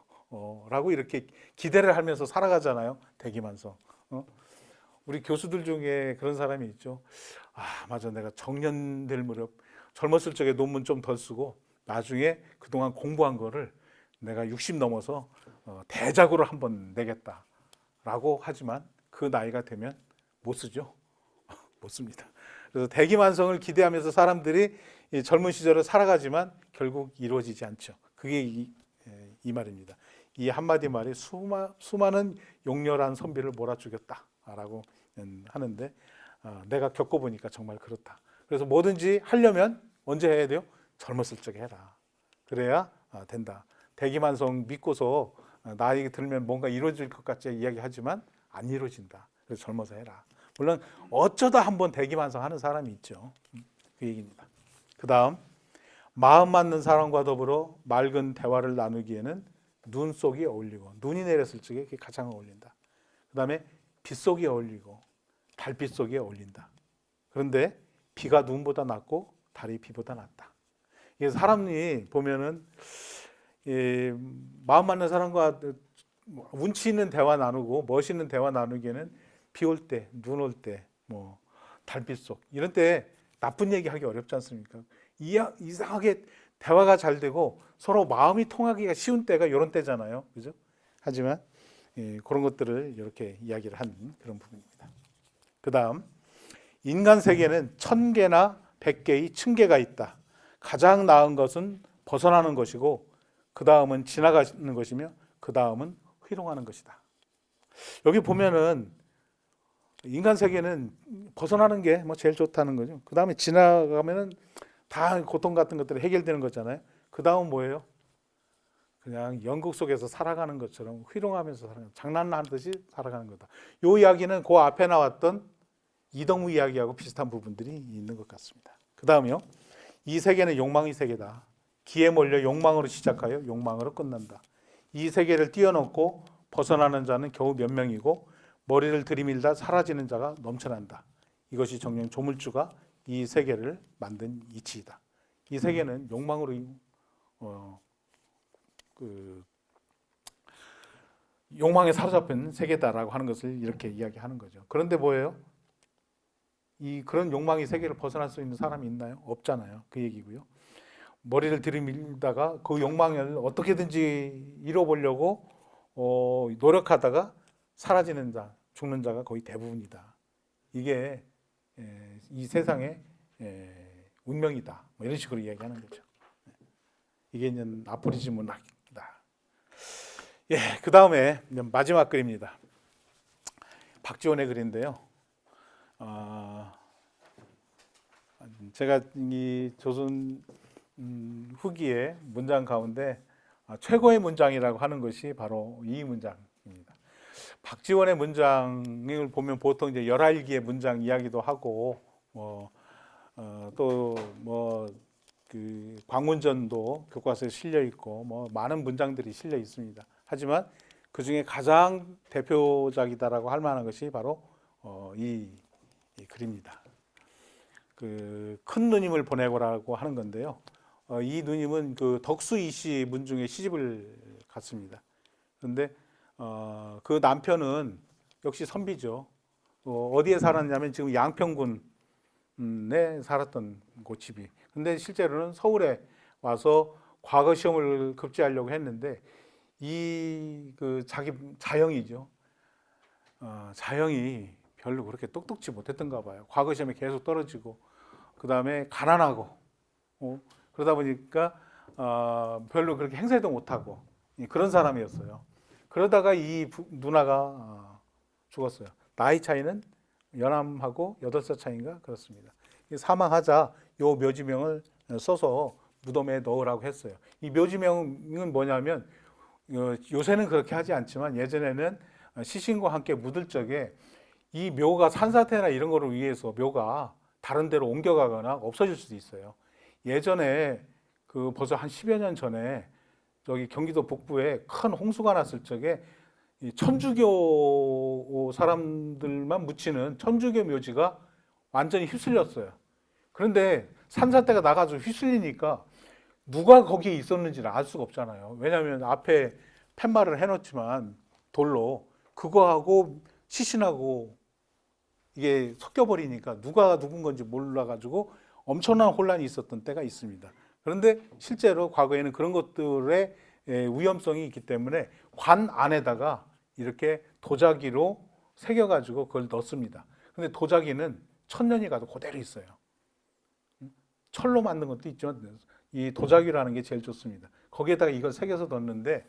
라고 이렇게 기대를 하면서 살아가잖아요. 대기만성. 우리 교수들 중에 그런 사람이 있죠. 맞아. 내가 정년 될 무렵 젊었을 적에 논문 좀 덜 쓰고 나중에 그동안 공부한 거를 내가 60 넘어서 대작으로 한번 내겠다. 라고 하지만 그 나이가 되면 못 쓰죠. 못 씁니다. 그래서 대기만성을 기대하면서 사람들이 젊은 시절을 살아가지만 결국 이루어지지 않죠. 그게 이 말입니다. 이 한마디 말이 수많은 용렬한 선비를 몰아죽였다라고 하는데 내가 겪어보니까 정말 그렇다. 그래서 뭐든지 하려면 언제 해야 돼요? 젊었을 적에 해라. 그래야 된다. 대기만성 믿고서 나이 들면 뭔가 이루어질 것 같이 이야기하지만 안 이루어진다. 그래서 젊어서 해라. 물론 어쩌다 한번 대기만성 하는 사람이 있죠. 그 얘기입니다. 그 다음, 마음 맞는 사람과 더불어 맑은 대화를 나누기에는 눈 속이 어울리고, 눈이 내렸을 적에 그게 가장 어울린다. 그 다음에 빛 속이 어울리고 달빛 속이 어울린다. 그런데 비가 눈보다 낫고 달이 비보다 낫다. 이게 사람이 보면은 마음 맞는 사람과 운치 있는 대화 나누고 멋있는 대화 나누기에는 비 올 때, 눈 올 때, 뭐 달빛 속 이런 때 나쁜 얘기하기 어렵지 않습니까? 이상하게 대화가 잘 되고 서로 마음이 통하기가 쉬운 때가 이런 때잖아요, 그죠? 하지만 그런 것들을 이렇게 이야기를 한 그런 부분입니다. 그 다음, 인간 세계는 1000개나 100개의 층계가 있다. 가장 나은 것은 벗어나는 것이고 그 다음은 지나가는 것이며 그 다음은 희롱하는 것이다. 여기 보면은 인간 세계는 벗어나는 게 뭐 제일 좋다는 거죠. 그 다음에 지나가면은 다 고통 같은 것들이 해결되는 거잖아요. 그 다음 뭐예요? 그냥 연극 속에서 살아가는 것처럼 희롱하면서 살아가는, 장난하듯이 살아가는 거다. 이 이야기는 그 앞에 나왔던 이동우 이야기하고 비슷한 부분들이 있는 것 같습니다. 그 다음이요. 이 세계는 욕망의 세계다. 기에 몰려 욕망으로 시작하여 욕망으로 끝난다. 이 세계를 뛰어넘고 벗어나는 자는 겨우 몇 명이고 머리를 들이밀다 사라지는 자가 넘쳐난다. 이것이 정녕 조물주가 이 세계를 만든 이치이다. 이 세계는 욕망으로 욕망에 사로잡힌 세계다라고 하는 것을 이렇게 이야기하는 거죠. 그런데 뭐예요? 그런 욕망의 세계를 벗어날 수 있는 사람이 있나요? 없잖아요. 그 얘기고요. 머리를 들이밀다가 그 욕망을 어떻게든지 이뤄보려고 노력하다가 사라지는 자, 죽는 자가 거의 대부분이다. 이게 이 세상의 운명이다. 뭐 이런 식으로 이야기하는 거죠. 이게 이제 아포리즘 문학이다. 예, 그 다음에 마지막 글입니다. 박지원의 글인데요. 제가 이 조선 후기의 문장 가운데 최고의 문장이라고 하는 것이 바로 이 문장입니다. 박지원의 문장을 보면 보통 이제 열할기의 문장 이야기도 하고 또 뭐 그 광운전도 교과서에 실려 있고 뭐 많은 문장들이 실려 있습니다. 하지만 그 중에 가장 대표작이다라고 할 만한 것이 바로 이 글입니다. 그 큰 누님을 보내고라고 하는 건데요. 이 누님은 그 덕수이 씨 문중에 시집을 갔습니다. 그런데 그 남편은 역시 선비죠. 어디에 살았냐면 지금 양평군에 살았던 고집이. 근데 실제로는 서울에 와서 과거 시험을 급제하려고 했는데 그 자기 자영이죠. 자영이 별로 그렇게 똑똑지 못했던가 봐요. 과거 시험에 계속 떨어지고 그 다음에 가난하고 그러다 보니까 별로 그렇게 행세도 못하고 그런 사람이었어요. 그러다가 이 누나가 죽었어요. 나이 차이는 연암하고 8살 차이인가 그렇습니다. 사망하자 요 묘지명을 써서 무덤에 넣으라고 했어요. 이 묘지명은 뭐냐면 요새는 그렇게 하지 않지만 예전에는 시신과 함께 묻을 적에 이 묘가 산사태나 이런 거를 위해서 묘가 다른 데로 옮겨가거나 없어질 수도 있어요. 예전에 그 벌써 한 10여 년 전에 저기 경기도 북부에 큰 홍수가 났을 적에 이 천주교 사람들만 묻히는 천주교 묘지가 완전히 휩쓸렸어요. 그런데 산사태가 나가지고 휩쓸리니까 누가 거기에 있었는지를 알 수가 없잖아요. 왜냐하면 앞에 팻말을 해놓지만 돌로 그거하고 시신하고 이게 섞여버리니까 누가 누군 건지 몰라가지고 엄청난 혼란이 있었던 때가 있습니다. 그런데 실제로 과거에는 그런 것들의 위험성이 있기 때문에 관 안에다가 이렇게 도자기로 새겨가지고 그걸 넣습니다. 근데 도자기는 1000년이 가도 그대로 있어요. 철로 만든 것도 있지만 이 도자기라는 게 제일 좋습니다. 거기에다가 이걸 새겨서 넣는데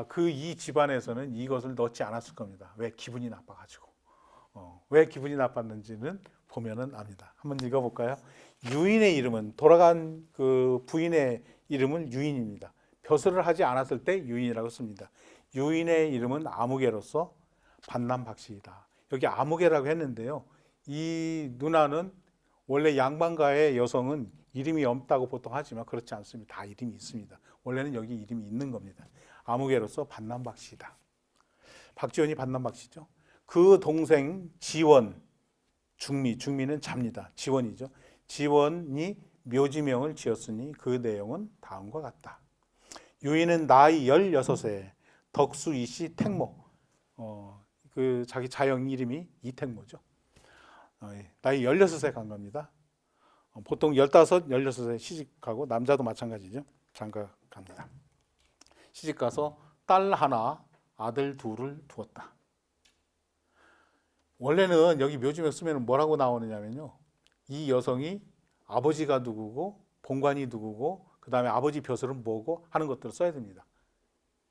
그 이 집안에서는 이것을 넣지 않았을 겁니다. 왜? 기분이 나빠가지고. 왜 기분이 나빴는지는 보면은 압니다. 한번 읽어볼까요? 유인의 이름은 돌아간 그 부인의 이름은 유인입니다. 벼슬을 하지 않았을 때 유인이라고 씁니다. 유인의 이름은 아무개로서 반남박씨이다. 여기 아무개라고 했는데요. 이 누나는 원래 양반가의 여성은 이름이 없다고 보통 하지만 그렇지 않습니다. 다 이름이 있습니다. 원래는 여기 이름이 있는 겁니다. 아무개로서 반남박씨이다. 박지원이 반남박씨죠. 그 동생 지원, 중미는 잡니다. 지원이죠. 지원이 묘지명을 지었으니 그 내용은 다음과 같다. 유인은 나이 16세, 덕수 이씨 택모. 그 자기 자영 이름이 이택모죠. 나이 16세 간 겁니다. 보통 15, 16세 시집가고 남자도 마찬가지죠. 장가 갑니다. 시집가서 딸 하나, 아들 둘을 두었다. 원래는 여기 묘지명 쓰면 뭐라고 나오느냐면요. 이 여성이 아버지가 누구고 본관이 누구고 그 다음에 아버지 벼슬은 뭐고 하는 것들을 써야 됩니다.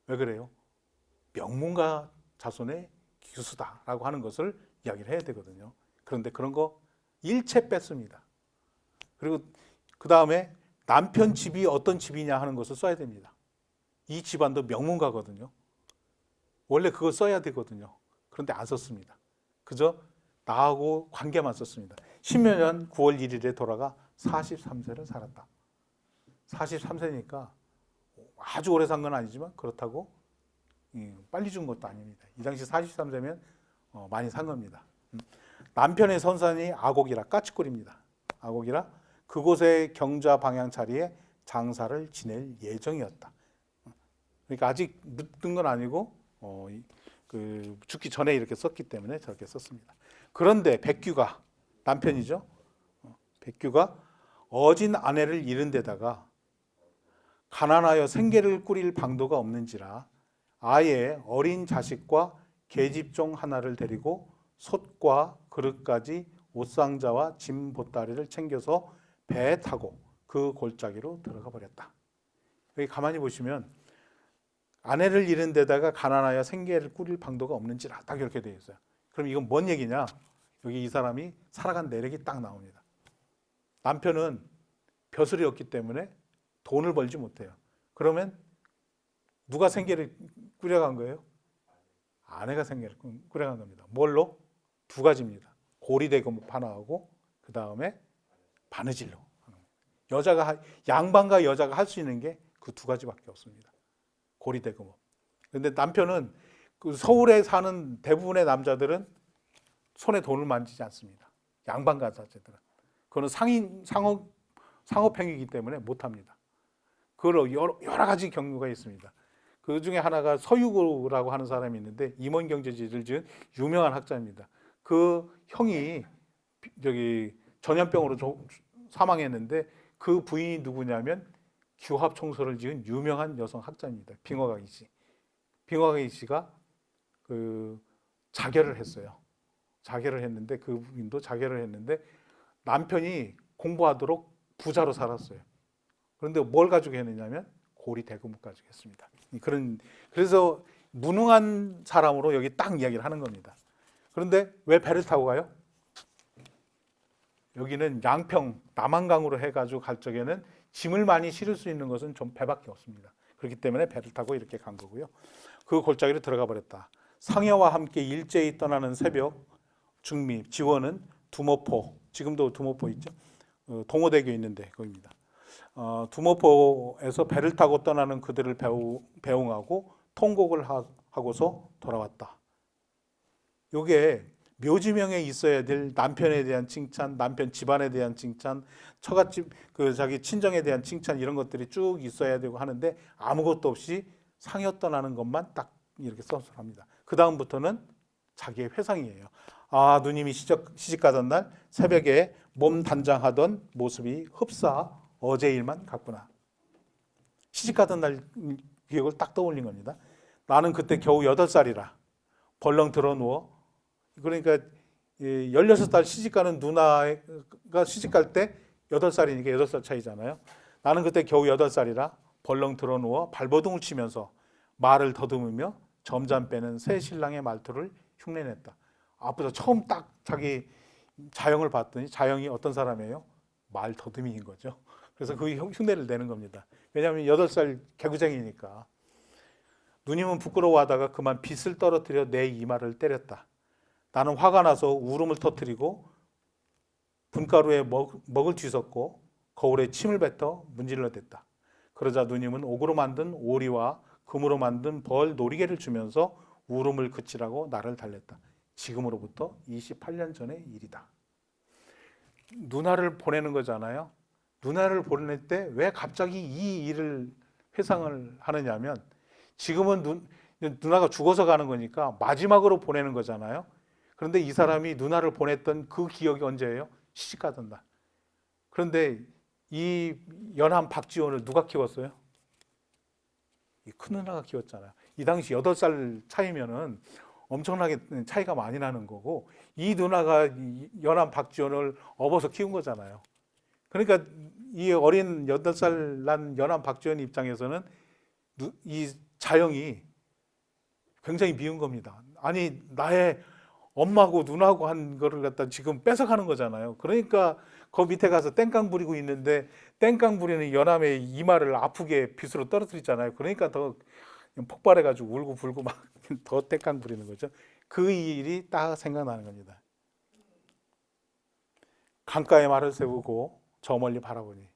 왜 그래요? 명문가 자손의 기수다라고 하는 것을 이야기를 해야 되거든요. 그런데 그런 거 일체 뺐습니다. 그리고 그 다음에 남편 집이 어떤 집이냐 하는 것을 써야 됩니다. 이 집안도 명문가거든요. 원래 그거 써야 되거든요. 그런데 안 썼습니다. 그저 나하고 관계만 썼습니다. 10여 년 9월 1일에 돌아가 43세를 살았다. 43세니까 아주 오래 산 건 아니지만 그렇다고 빨리 죽은 것도 아닙니다. 이 당시 43세면 많이 산 겁니다. 남편의 선산이 아곡이라 까치골입니다. 아곡이라 그곳의 경좌 방향 자리에 장사를 지낼 예정이었다. 그러니까 아직 묻은 건 아니고 그 죽기 전에 이렇게 썼기 때문에 저렇게 썼습니다. 그런데 백규가 남편이죠. 백규가 어진 아내를 잃은 데다가 가난하여 생계를 꾸릴 방도가 없는지라 아예 어린 자식과 계집종 하나를 데리고 솥과 그릇까지 옷상자와 짐 보따리를 챙겨서 배에 타고 그 골짜기로 들어가 버렸다. 여기 가만히 보시면 아내를 잃은 데다가 가난하여 생계를 꾸릴 방도가 없는지라 딱 이렇게 되어 있어요. 그럼 이건 뭔 얘기냐? 여기 이 사람이 살아간 내력이 딱 나옵니다. 남편은 벼슬이 없기 때문에 돈을 벌지 못해요. 그러면 누가 생계를 꾸려간 거예요? 아내가 생계를 꾸려간 겁니다. 뭘로? 두 가지입니다. 고리대금 하나하고 그 다음에 바느질로. 양반과 여자가 할 수 있는 게 그 두 가지밖에 없습니다. 고리대금업. 그런데 남편은 그 서울에 사는 대부분의 남자들은 손에 돈을 만지지 않습니다. 양반가 자체들은. 그거는 상업행위이기 때문에 못합니다. 그걸 여러 가지 경우가 있습니다. 그 중에 하나가 서유고라고 하는 사람이 있는데 임원경제지를 지은 유명한 학자입니다. 그 형이 전염병으로 사망했는데 그 부인이 누구냐면 규합청소를 지은 유명한 여성 학자입니다. 빙어가기 씨. 빙어가기 씨가 그 자결을 했어요. 자결을 했는데 그 부인도 자결을 했는데 남편이 공부하도록 부자로 살았어요. 그런데 뭘 가지고 했느냐면 고리대금을 가지고 했습니다. 그래서 무능한 사람으로 여기 딱 이야기를 하는 겁니다. 그런데 왜 배를 타고 가요? 여기는 양평 남한강으로 해가지고 갈 적에는 짐을 많이 실을 수 있는 것은 좀 배밖에 없습니다. 그렇기 때문에 배를 타고 이렇게 간 거고요. 그 골짜기로 들어가 버렸다. 상여와 함께 일제히 떠나는 새벽 중립 지원은 두모포, 지금도 두모포 있죠. 동호대교 있는데 거기입니다. 두모포에서 배를 타고 떠나는 그들을 배웅하고 통곡을 하고서 돌아왔다. 요게 묘지명에 있어야 될 남편에 대한 칭찬, 남편 집안에 대한 칭찬, 처갓집 자기 친정에 대한 칭찬 이런 것들이 쭉 있어야 되고 하는데 아무것도 없이 상여 떠나는 것만 딱 이렇게 써서 합니다. 그 다음부터는 자기의 회상이에요. 아, 누님이 시집 가던 날 새벽에 몸 단장하던 모습이 흡사 어제 일만 같구나. 시집 가던 날 기억을 딱 떠올린 겁니다. 나는 그때 겨우 8살이라 벌렁 들어 누워. 그러니까 16살 시집가는 누나가 시집갈 때 8살이니까 8살 차이잖아요. 나는 그때 겨우 8살이라 벌렁 들어 누워 발버둥을 치면서 말을 더듬으며 점잠 빼는 새 신랑의 말투를 흉내냈다. 앞에서 처음 딱 자기 자영을 봤더니 자영이 어떤 사람이에요? 말 더듬이인 거죠. 그래서 그 흉내를 내는 겁니다. 왜냐하면 8살 개구쟁이니까. 누님은 부끄러워하다가 그만 빗을 떨어뜨려 내 이마를 때렸다. 나는 화가 나서 울음을 터뜨리고 분가루에 먹을 뒤섞고 거울에 침을 뱉어 문질러댔다. 그러자 누님은 옥으로 만든 오리와 금으로 만든 벌 놀이개를 주면서 울음을 그치라고 나를 달랬다. 지금으로부터 28년 전의 일이다. 누나를 보내는 거잖아요. 누나를 보낼 때 왜 갑자기 이 일을 회상을 하느냐면 지금은 누나가 죽어서 가는 거니까 마지막으로 보내는 거잖아요. 그런데 이 사람이 누나를 보냈던 그 기억이 언제예요? 시집 가던 날. 그런데 이 연한 박지원을 누가 키웠어요? 이 큰 누나가 키웠잖아요. 이 당시 8살 차이면은 엄청나게 차이가 많이 나는 거고 이 누나가 연한 박지원을 업어서 키운 거잖아요. 그러니까 이 어린 8살 난 연한 박지원 입장에서는 이 자영이 굉장히 미운 겁니다. 아니 나의 엄마하고 누나하고 한 거를 갖다 지금 뺏어가는 거잖아요. 그러니까 그 밑에 가서 땡깡 부리고 있는데 땡깡 부리는 연함의 이마를 아프게 빗으로 떨어뜨리잖아요. 그러니까 더 폭발해가지고 울고 불고 막 더 땡깡 부리는 거죠. 그 일이 딱 생각나는 겁니다. 강가에 말을 세우고 저 멀리 바라보니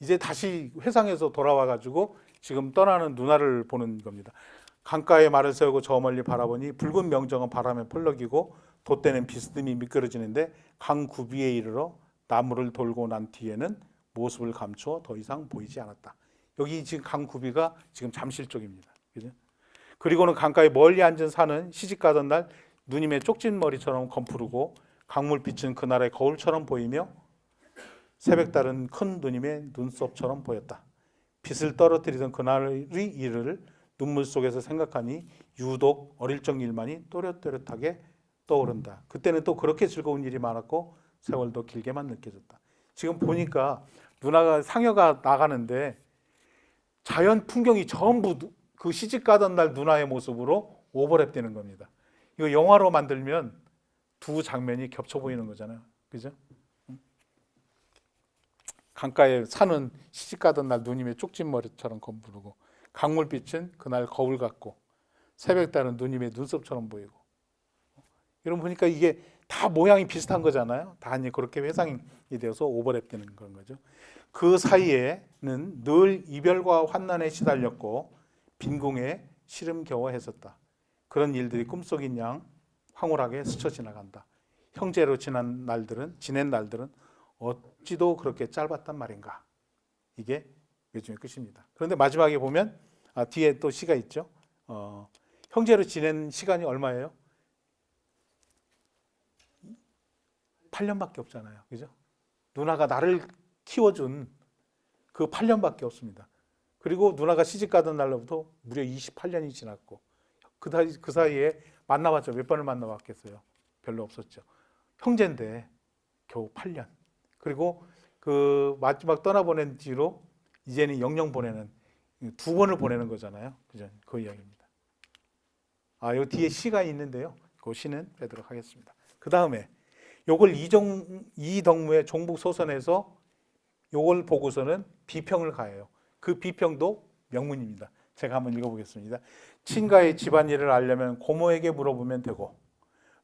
이제 다시 회상에서 돌아와가지고 지금 떠나는 누나를 보는 겁니다. 강가에 말을 세우고 저 멀리 바라보니 붉은 명정은 바람에 펄럭이고 돛대는 비스듬히 미끄러지는데 강 구비에 이르러 나무를 돌고 난 뒤에는 모습을 감추어 더 이상 보이지 않았다. 여기 지금 강 구비가 지금 잠실 쪽입니다. 그죠? 그리고는 강가에 멀리 앉은 산은 시집가던 날 누님의 쪽진 머리처럼 검푸르고 강물빛은 그날의 거울처럼 보이며 새벽달은 큰 누님의 눈썹처럼 보였다. 빛을 떨어뜨리던 그날의 일을 눈물 속에서 생각하니 유독 어릴 적 일만이 또렷또렷하게 떠오른다. 그때는 또 그렇게 즐거운 일이 많았고 세월도 길게만 느껴졌다. 지금 보니까 누나가 상여가 나가는데 자연 풍경이 전부 그 시집 가던 날 누나의 모습으로 오버랩 되는 겁니다. 이거 영화로 만들면 두 장면이 겹쳐 보이는 거잖아요. 그죠? 강가에 산은 시집 가던 날 누님의 쪽진머리처럼 검부르고 강물빛은 그날 거울 같고 새벽달은 누님의 눈썹처럼 보이고 이런 보니까 이게 다 모양이 비슷한 거잖아요. 다 그렇게 회상이 되어서 오버랩 되는 그런 거죠. 그 사이에는 늘 이별과 환난에 시달렸고 빈궁에 시름겨워했었다. 그런 일들이 꿈속인 양 황홀하게 스쳐 지나간다. 형제로 지낸 날들은 어찌도 그렇게 짧았단 말인가. 이게 요즘의 끝입니다. 그런데 마지막에 보면 뒤에 또 시가 있죠. 형제로 지낸 시간이 얼마예요? 8년밖에 없잖아요. 그죠? 누나가 나를 키워준 그 8년밖에 없습니다. 그리고 누나가 시집 가던 날로부터 무려 28년이 지났고 그 사이에 만나봤죠. 몇 번을 만나봤겠어요. 별로 없었죠. 형제인데 겨우 8년. 그리고 그 마지막 떠나보낸 뒤로 이제는 영영 보내는 두 번을 보내는 거잖아요. 그죠? 그 이야기입니다. 요 뒤에 시가 있는데요. 그 시는 빼도록 하겠습니다. 그 다음에 요걸 이덕무의 종북소선에서 요걸 보고서는 비평을 가해요. 그 비평도 명문입니다. 제가 한번 읽어보겠습니다. 친가의 집안일을 알려면 고모에게 물어보면 되고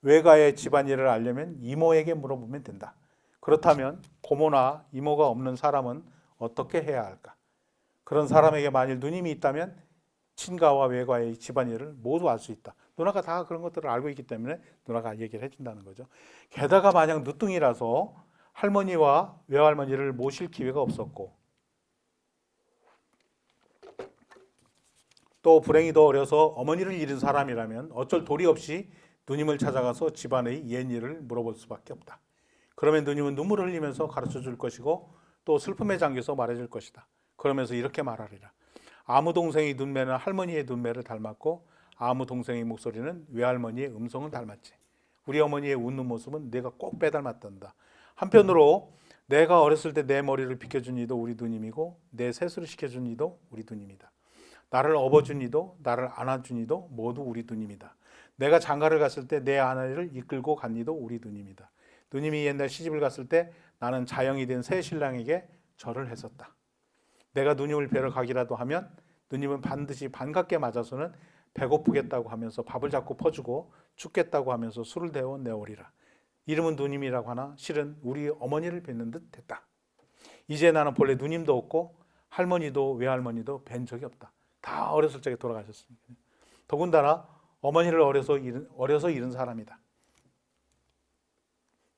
외가의 집안일을 알려면 이모에게 물어보면 된다. 그렇다면 고모나 이모가 없는 사람은 어떻게 해야 할까? 그런 사람에게 만일 누님이 있다면 친가와 외가의 집안일을 모두 알 수 있다. 누나가 다 그런 것들을 알고 있기 때문에 누나가 얘기를 해준다는 거죠. 게다가 만약 늦둥이라서 할머니와 외할머니를 모실 기회가 없었고 또 불행히도 어려서 어머니를 잃은 사람이라면 어쩔 도리 없이 누님을 찾아가서 집안의 옛일을 물어볼 수밖에 없다. 그러면 누님은 눈물을 흘리면서 가르쳐 줄 것이고 또 슬픔에 잠겨서 말해줄 것이다. 그러면서 이렇게 말하리라. 아무 동생의 눈매는 할머니의 눈매를 닮았고 아무 동생의 목소리는 외할머니의 음성을 닮았지. 우리 어머니의 웃는 모습은 내가 꼭 빼닮았단다. 한편으로 내가 어렸을 때 내 머리를 빗겨준 이도 우리 누님이고 내 세수를 시켜준 이도 우리 누님이다. 나를 업어준 이도 나를 안아준 이도 모두 우리 누님이다. 내가 장가를 갔을 때 내 아내를 이끌고 간 이도 우리 누님이다. 누님이 옛날 시집을 갔을 때 나는 자영이 된 새 신랑에게 절을 했었다. 내가 누님을 뵈러 가기라도 하면 누님은 반드시 반갑게 맞아서는 배고프겠다고 하면서 밥을 자꾸 퍼주고 춥겠다고 하면서 술을 데워 내오리라. 이름은 누님이라고 하나 실은 우리 어머니를 뵙는 듯 했다. 이제 나는 본래 누님도 없고 할머니도 외할머니도 뵌 적이 없다. 다 어렸을 적에 돌아가셨습니다. 더군다나 어머니를 어려서 잃은 사람이다.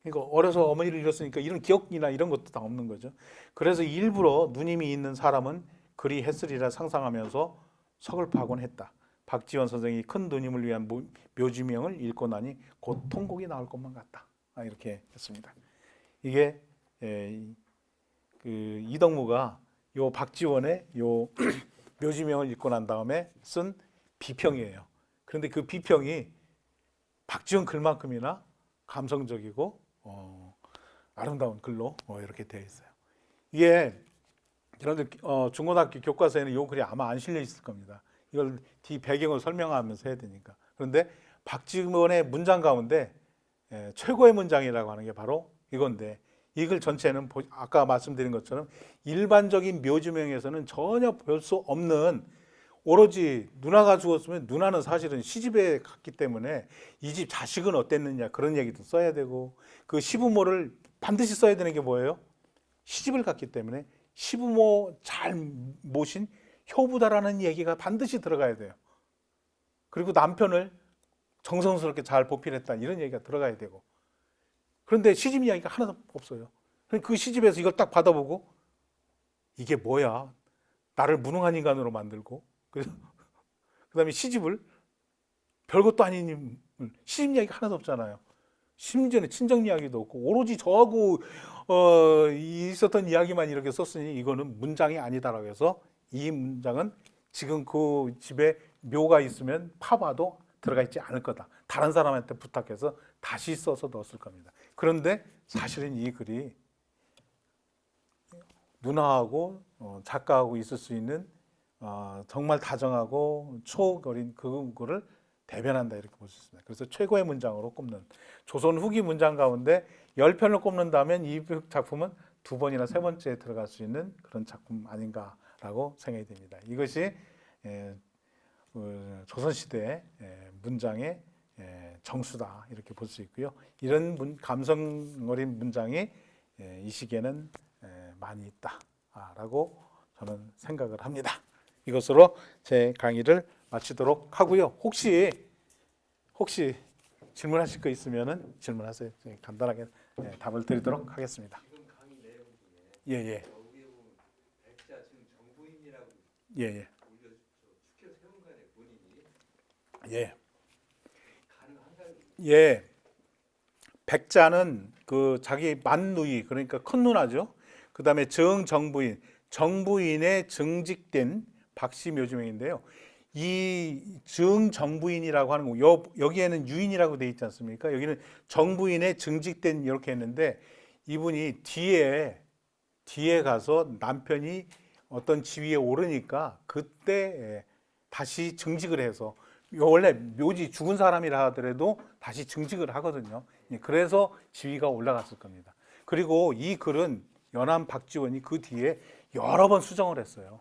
그러니까 어려서 어머니를 잃었으니까 이런 기억이나 이런 것도 다 없는 거죠. 그래서 일부러 누님이 있는 사람은 그리 했으리라 상상하면서 서글퍼하곤 했다. 박지원 선생이 큰 누님을 위한 묘지명을 읽고 나니 곧 통곡이 나올 것만 같다. 이렇게 했습니다. 이게 그 이덕무가 요 박지원의 요 묘지명을 읽고 난 다음에 쓴 비평이에요. 그런데 그 비평이 박지원 글만큼이나 감성적이고 아름다운 글로 이렇게 되어 있어요. 이게 여러분들 중고등학교 교과서에는 이 글이 아마 안 실려 있을 겁니다. 이걸 뒤 배경을 설명하면서 해야 되니까. 그런데 박지원의 문장 가운데 최고의 문장이라고 하는 게 바로 이건데, 이 글 전체는 아까 말씀드린 것처럼 일반적인 묘지명에서는 전혀 볼 수 없는, 오로지 누나가 죽었으면 누나는 사실은 시집에 갔기 때문에 이 집 자식은 어땠느냐 그런 얘기도 써야 되고, 그 시부모를 반드시 써야 되는 게 뭐예요? 시집을 갔기 때문에 시부모 잘 모신 효부다라는 얘기가 반드시 들어가야 돼요. 그리고 남편을 정성스럽게 잘 보필했다 이런 얘기가 들어가야 되고, 그런데 시집 이야기가 하나도 없어요. 그 시집에서 이걸 딱 받아보고 이게 뭐야, 나를 무능한 인간으로 만들고, 그래서 그다음에 시집을 별것도 아닌 시집 이야기가 하나도 없잖아요. 심지어는 친정 이야기도 없고 오로지 저하고 있었던 이야기만 이렇게 썼으니 이거는 문장이 아니다라고 해서, 이 문장은 지금 그 집에 묘가 있으면 파봐도 들어가 있지 않을 거다. 다른 사람한테 부탁해서 다시 써서 넣었을 겁니다. 그런데 사실은 이 글이 누나하고 작가하고 있을 수 있는 정말 다정하고 초어린 그거를 대변한다 이렇게 볼 수 있습니다. 그래서 최고의 문장으로 꼽는, 조선 후기 문장 가운데 10편을 꼽는다면 이 작품은 2번이나 3번째에 들어갈 수 있는 그런 작품 아닌가라고 생각이 됩니다. 이것이 조선시대 문장의 정수다 이렇게 볼 수 있고요. 이런 감성 어린 문장이 이 시기에는 많이 있다라고 저는 생각을 합니다. 이것으로 제 강의를 마치도록 하고요. 혹시 질문하실 거 있으면은 질문하세요. 간단하게 답을 드리도록 하겠습니다. 지금 강의 내용 중에 예예. 여기에 보면 백자 지금 정부인이라고 예예. 올려 축혀 세운 거 아니에요 본인이 예. 가능한가요? 예. 백자는 그 자기 만누이, 그러니까 큰 누나죠. 그다음에 정부인, 정부인의 증직된 박씨 묘지명인데요. 이 정부인이라고 하는 거, 여기에는 유인이라고 돼 있지 않습니까? 여기는 정부인의 증직된 이렇게 했는데, 이분이 뒤에 가서 남편이 어떤 지위에 오르니까 그때 다시 증직을 해서, 원래 묘지 죽은 사람이라 하더라도 다시 증직을 하거든요. 그래서 지위가 올라갔을 겁니다. 그리고 이 글은 연암 박지원이 그 뒤에 여러 번 수정을 했어요.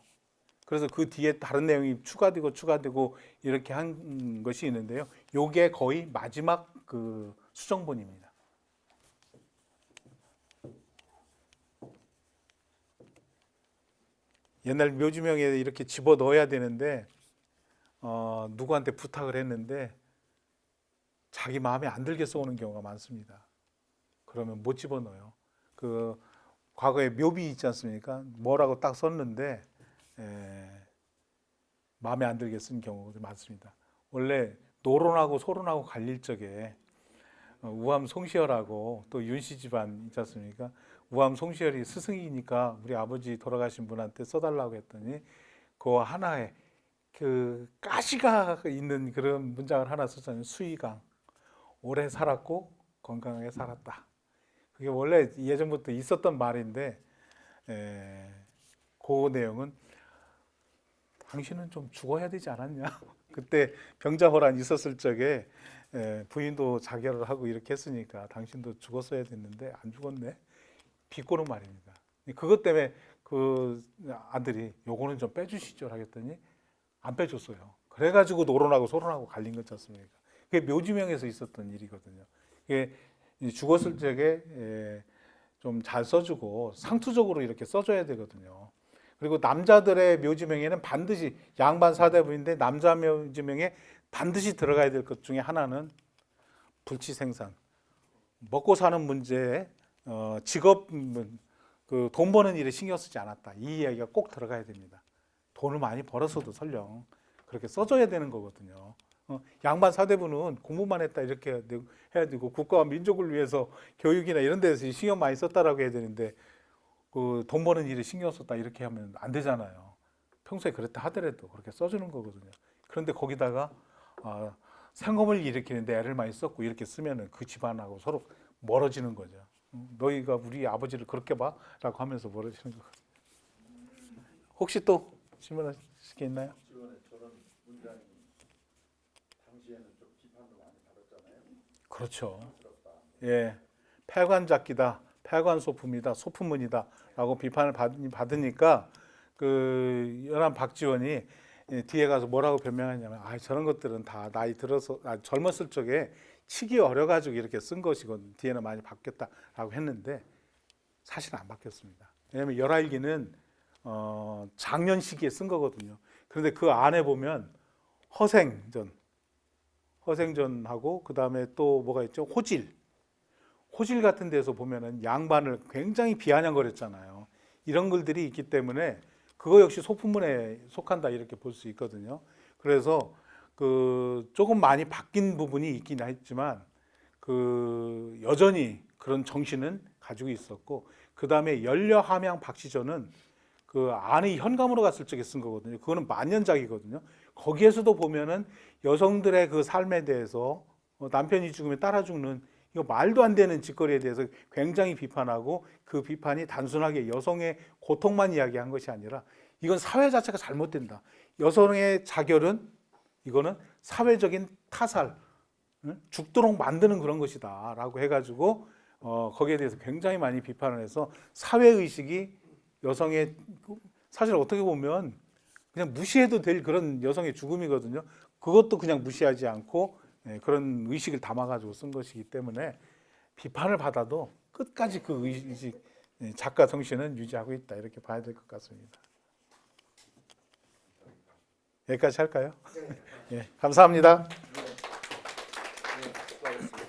그래서 그 뒤에 다른 내용이 추가되고 이렇게 한 것이 있는데요. 요게 거의 마지막 그 수정본입니다. 옛날 묘지명에 이렇게 집어 넣어야 되는데 누구한테 부탁을 했는데 자기 마음에 안 들게 써오는 경우가 많습니다. 그러면 못 집어 넣어요. 그 과거에 묘비 있지 않습니까? 뭐라고 딱 썼는데 마음에 안 들게 쓴 경우가 많습니다. 원래 노론하고 소론하고 갈릴 적에 우암 송시열하고 또 윤씨 집안 있지 않습니까? 우암 송시열이 스승이니까 우리 아버지 돌아가신 분한테 써달라고 했더니 그 하나에 그 가시가 있는 그런 문장을 하나 썼잖아요. 수의강, 오래 살았고 건강하게 살았다. 그게 원래 예전부터 있었던 말인데 그 내용은 당신은 좀 죽어야 되지 않았냐. 그때 병자호란 있었을 적에 부인도 자결을 하고 이렇게 했으니까 당신도 죽었어야 됐는데 안 죽었네. 비꼬는 말입니다. 그것 때문에 그 아들이 요거는 좀 빼주시죠 하겠더니 안 빼줬어요. 그래가지고 노론하고 소론하고 갈린 거지 않습니까? 그게 묘지명에서 있었던 일이거든요. 그게 죽었을 적에 좀 잘 써주고 상투적으로 이렇게 써줘야 되거든요. 그리고 남자들의 묘지명에는 반드시, 양반 사대부인데 남자 묘지명에 반드시 들어가야 될 것 중에 하나는 불치생산, 먹고 사는 문제에 직업, 그 돈 버는 일에 신경 쓰지 않았다. 이 이야기가 꼭 들어가야 됩니다. 돈을 많이 벌었어도 설령 그렇게 써줘야 되는 거거든요. 양반 사대부는 공부만 했다 이렇게 해야 되고, 국가와 민족을 위해서 교육이나 이런 데서 신경 많이 썼다라고 해야 되는데 그 돈 버는 일에 신경 썼다 이렇게 하면 안 되잖아요. 평소에 그랬다 하더라도 그렇게 써주는 거거든요. 그런데 거기다가 생업을 일으키는데 애를 많이 썼고 이렇게 쓰면은 그 집안하고 서로 멀어지는 거죠. 너희가 우리 아버지를 그렇게 봐라고 하면서 멀어지는 거거든요. 혹시 또 질문하실 게 있나요? 박지원의 저런 문장이 당시에는 좀 비판도 많이 그렇죠. 예, 폐관잡기다, 폐관소품이다, 소품문이다라고 비판을 받으니까 그 연한 박지원이 뒤에 가서 뭐라고 변명하냐면, 아, 저런 것들은 다 나이 들어서 젊었을 적에 치기 어려가지고 이렇게 쓴 것이거든. 뒤에는 많이 바뀌었다라고 했는데 사실은 안 바뀌었습니다. 왜냐하면 열알기는 작년 시기에 쓴 거거든요. 그런데 그 안에 보면 허생전하고 그 다음에 또 뭐가 있죠? 호질 같은 데서 보면은 양반을 굉장히 비아냥거렸잖아요. 이런 글들이 있기 때문에 그거 역시 소품문에 속한다 이렇게 볼 수 있거든요. 그래서 그 조금 많이 바뀐 부분이 있긴 했지만 그 여전히 그런 정신은 가지고 있었고, 그 다음에 연려함양 박시전은 그 안의 현감으로 갔을 적에 쓴 거거든요. 그거는 만년작이거든요. 거기에서도 보면은 여성들의 그 삶에 대해서 남편이 죽으면 따라 죽는 이거 말도 안 되는 짓거리에 대해서 굉장히 비판하고, 그 비판이 단순하게 여성의 고통만 이야기한 것이 아니라 이건 사회 자체가 잘못된다. 여성의 자결은 이거는 사회적인 타살, 죽도록 만드는 그런 것이다라고 해가지고 거기에 대해서 굉장히 많이 비판을 해서 사회 의식이 여성의 사실 어떻게 보면 그냥 무시해도 될 그런 여성의 죽음이거든요. 그것도 그냥 무시하지 않고 그런 의식을 담아가지고 쓴 것이기 때문에 비판을 받아도 끝까지 그 의식, 작가 정신은 유지하고 있다 이렇게 봐야 될 것 같습니다. 여기까지 할까요? 예, 감사합니다. 네, 수고하셨습니다.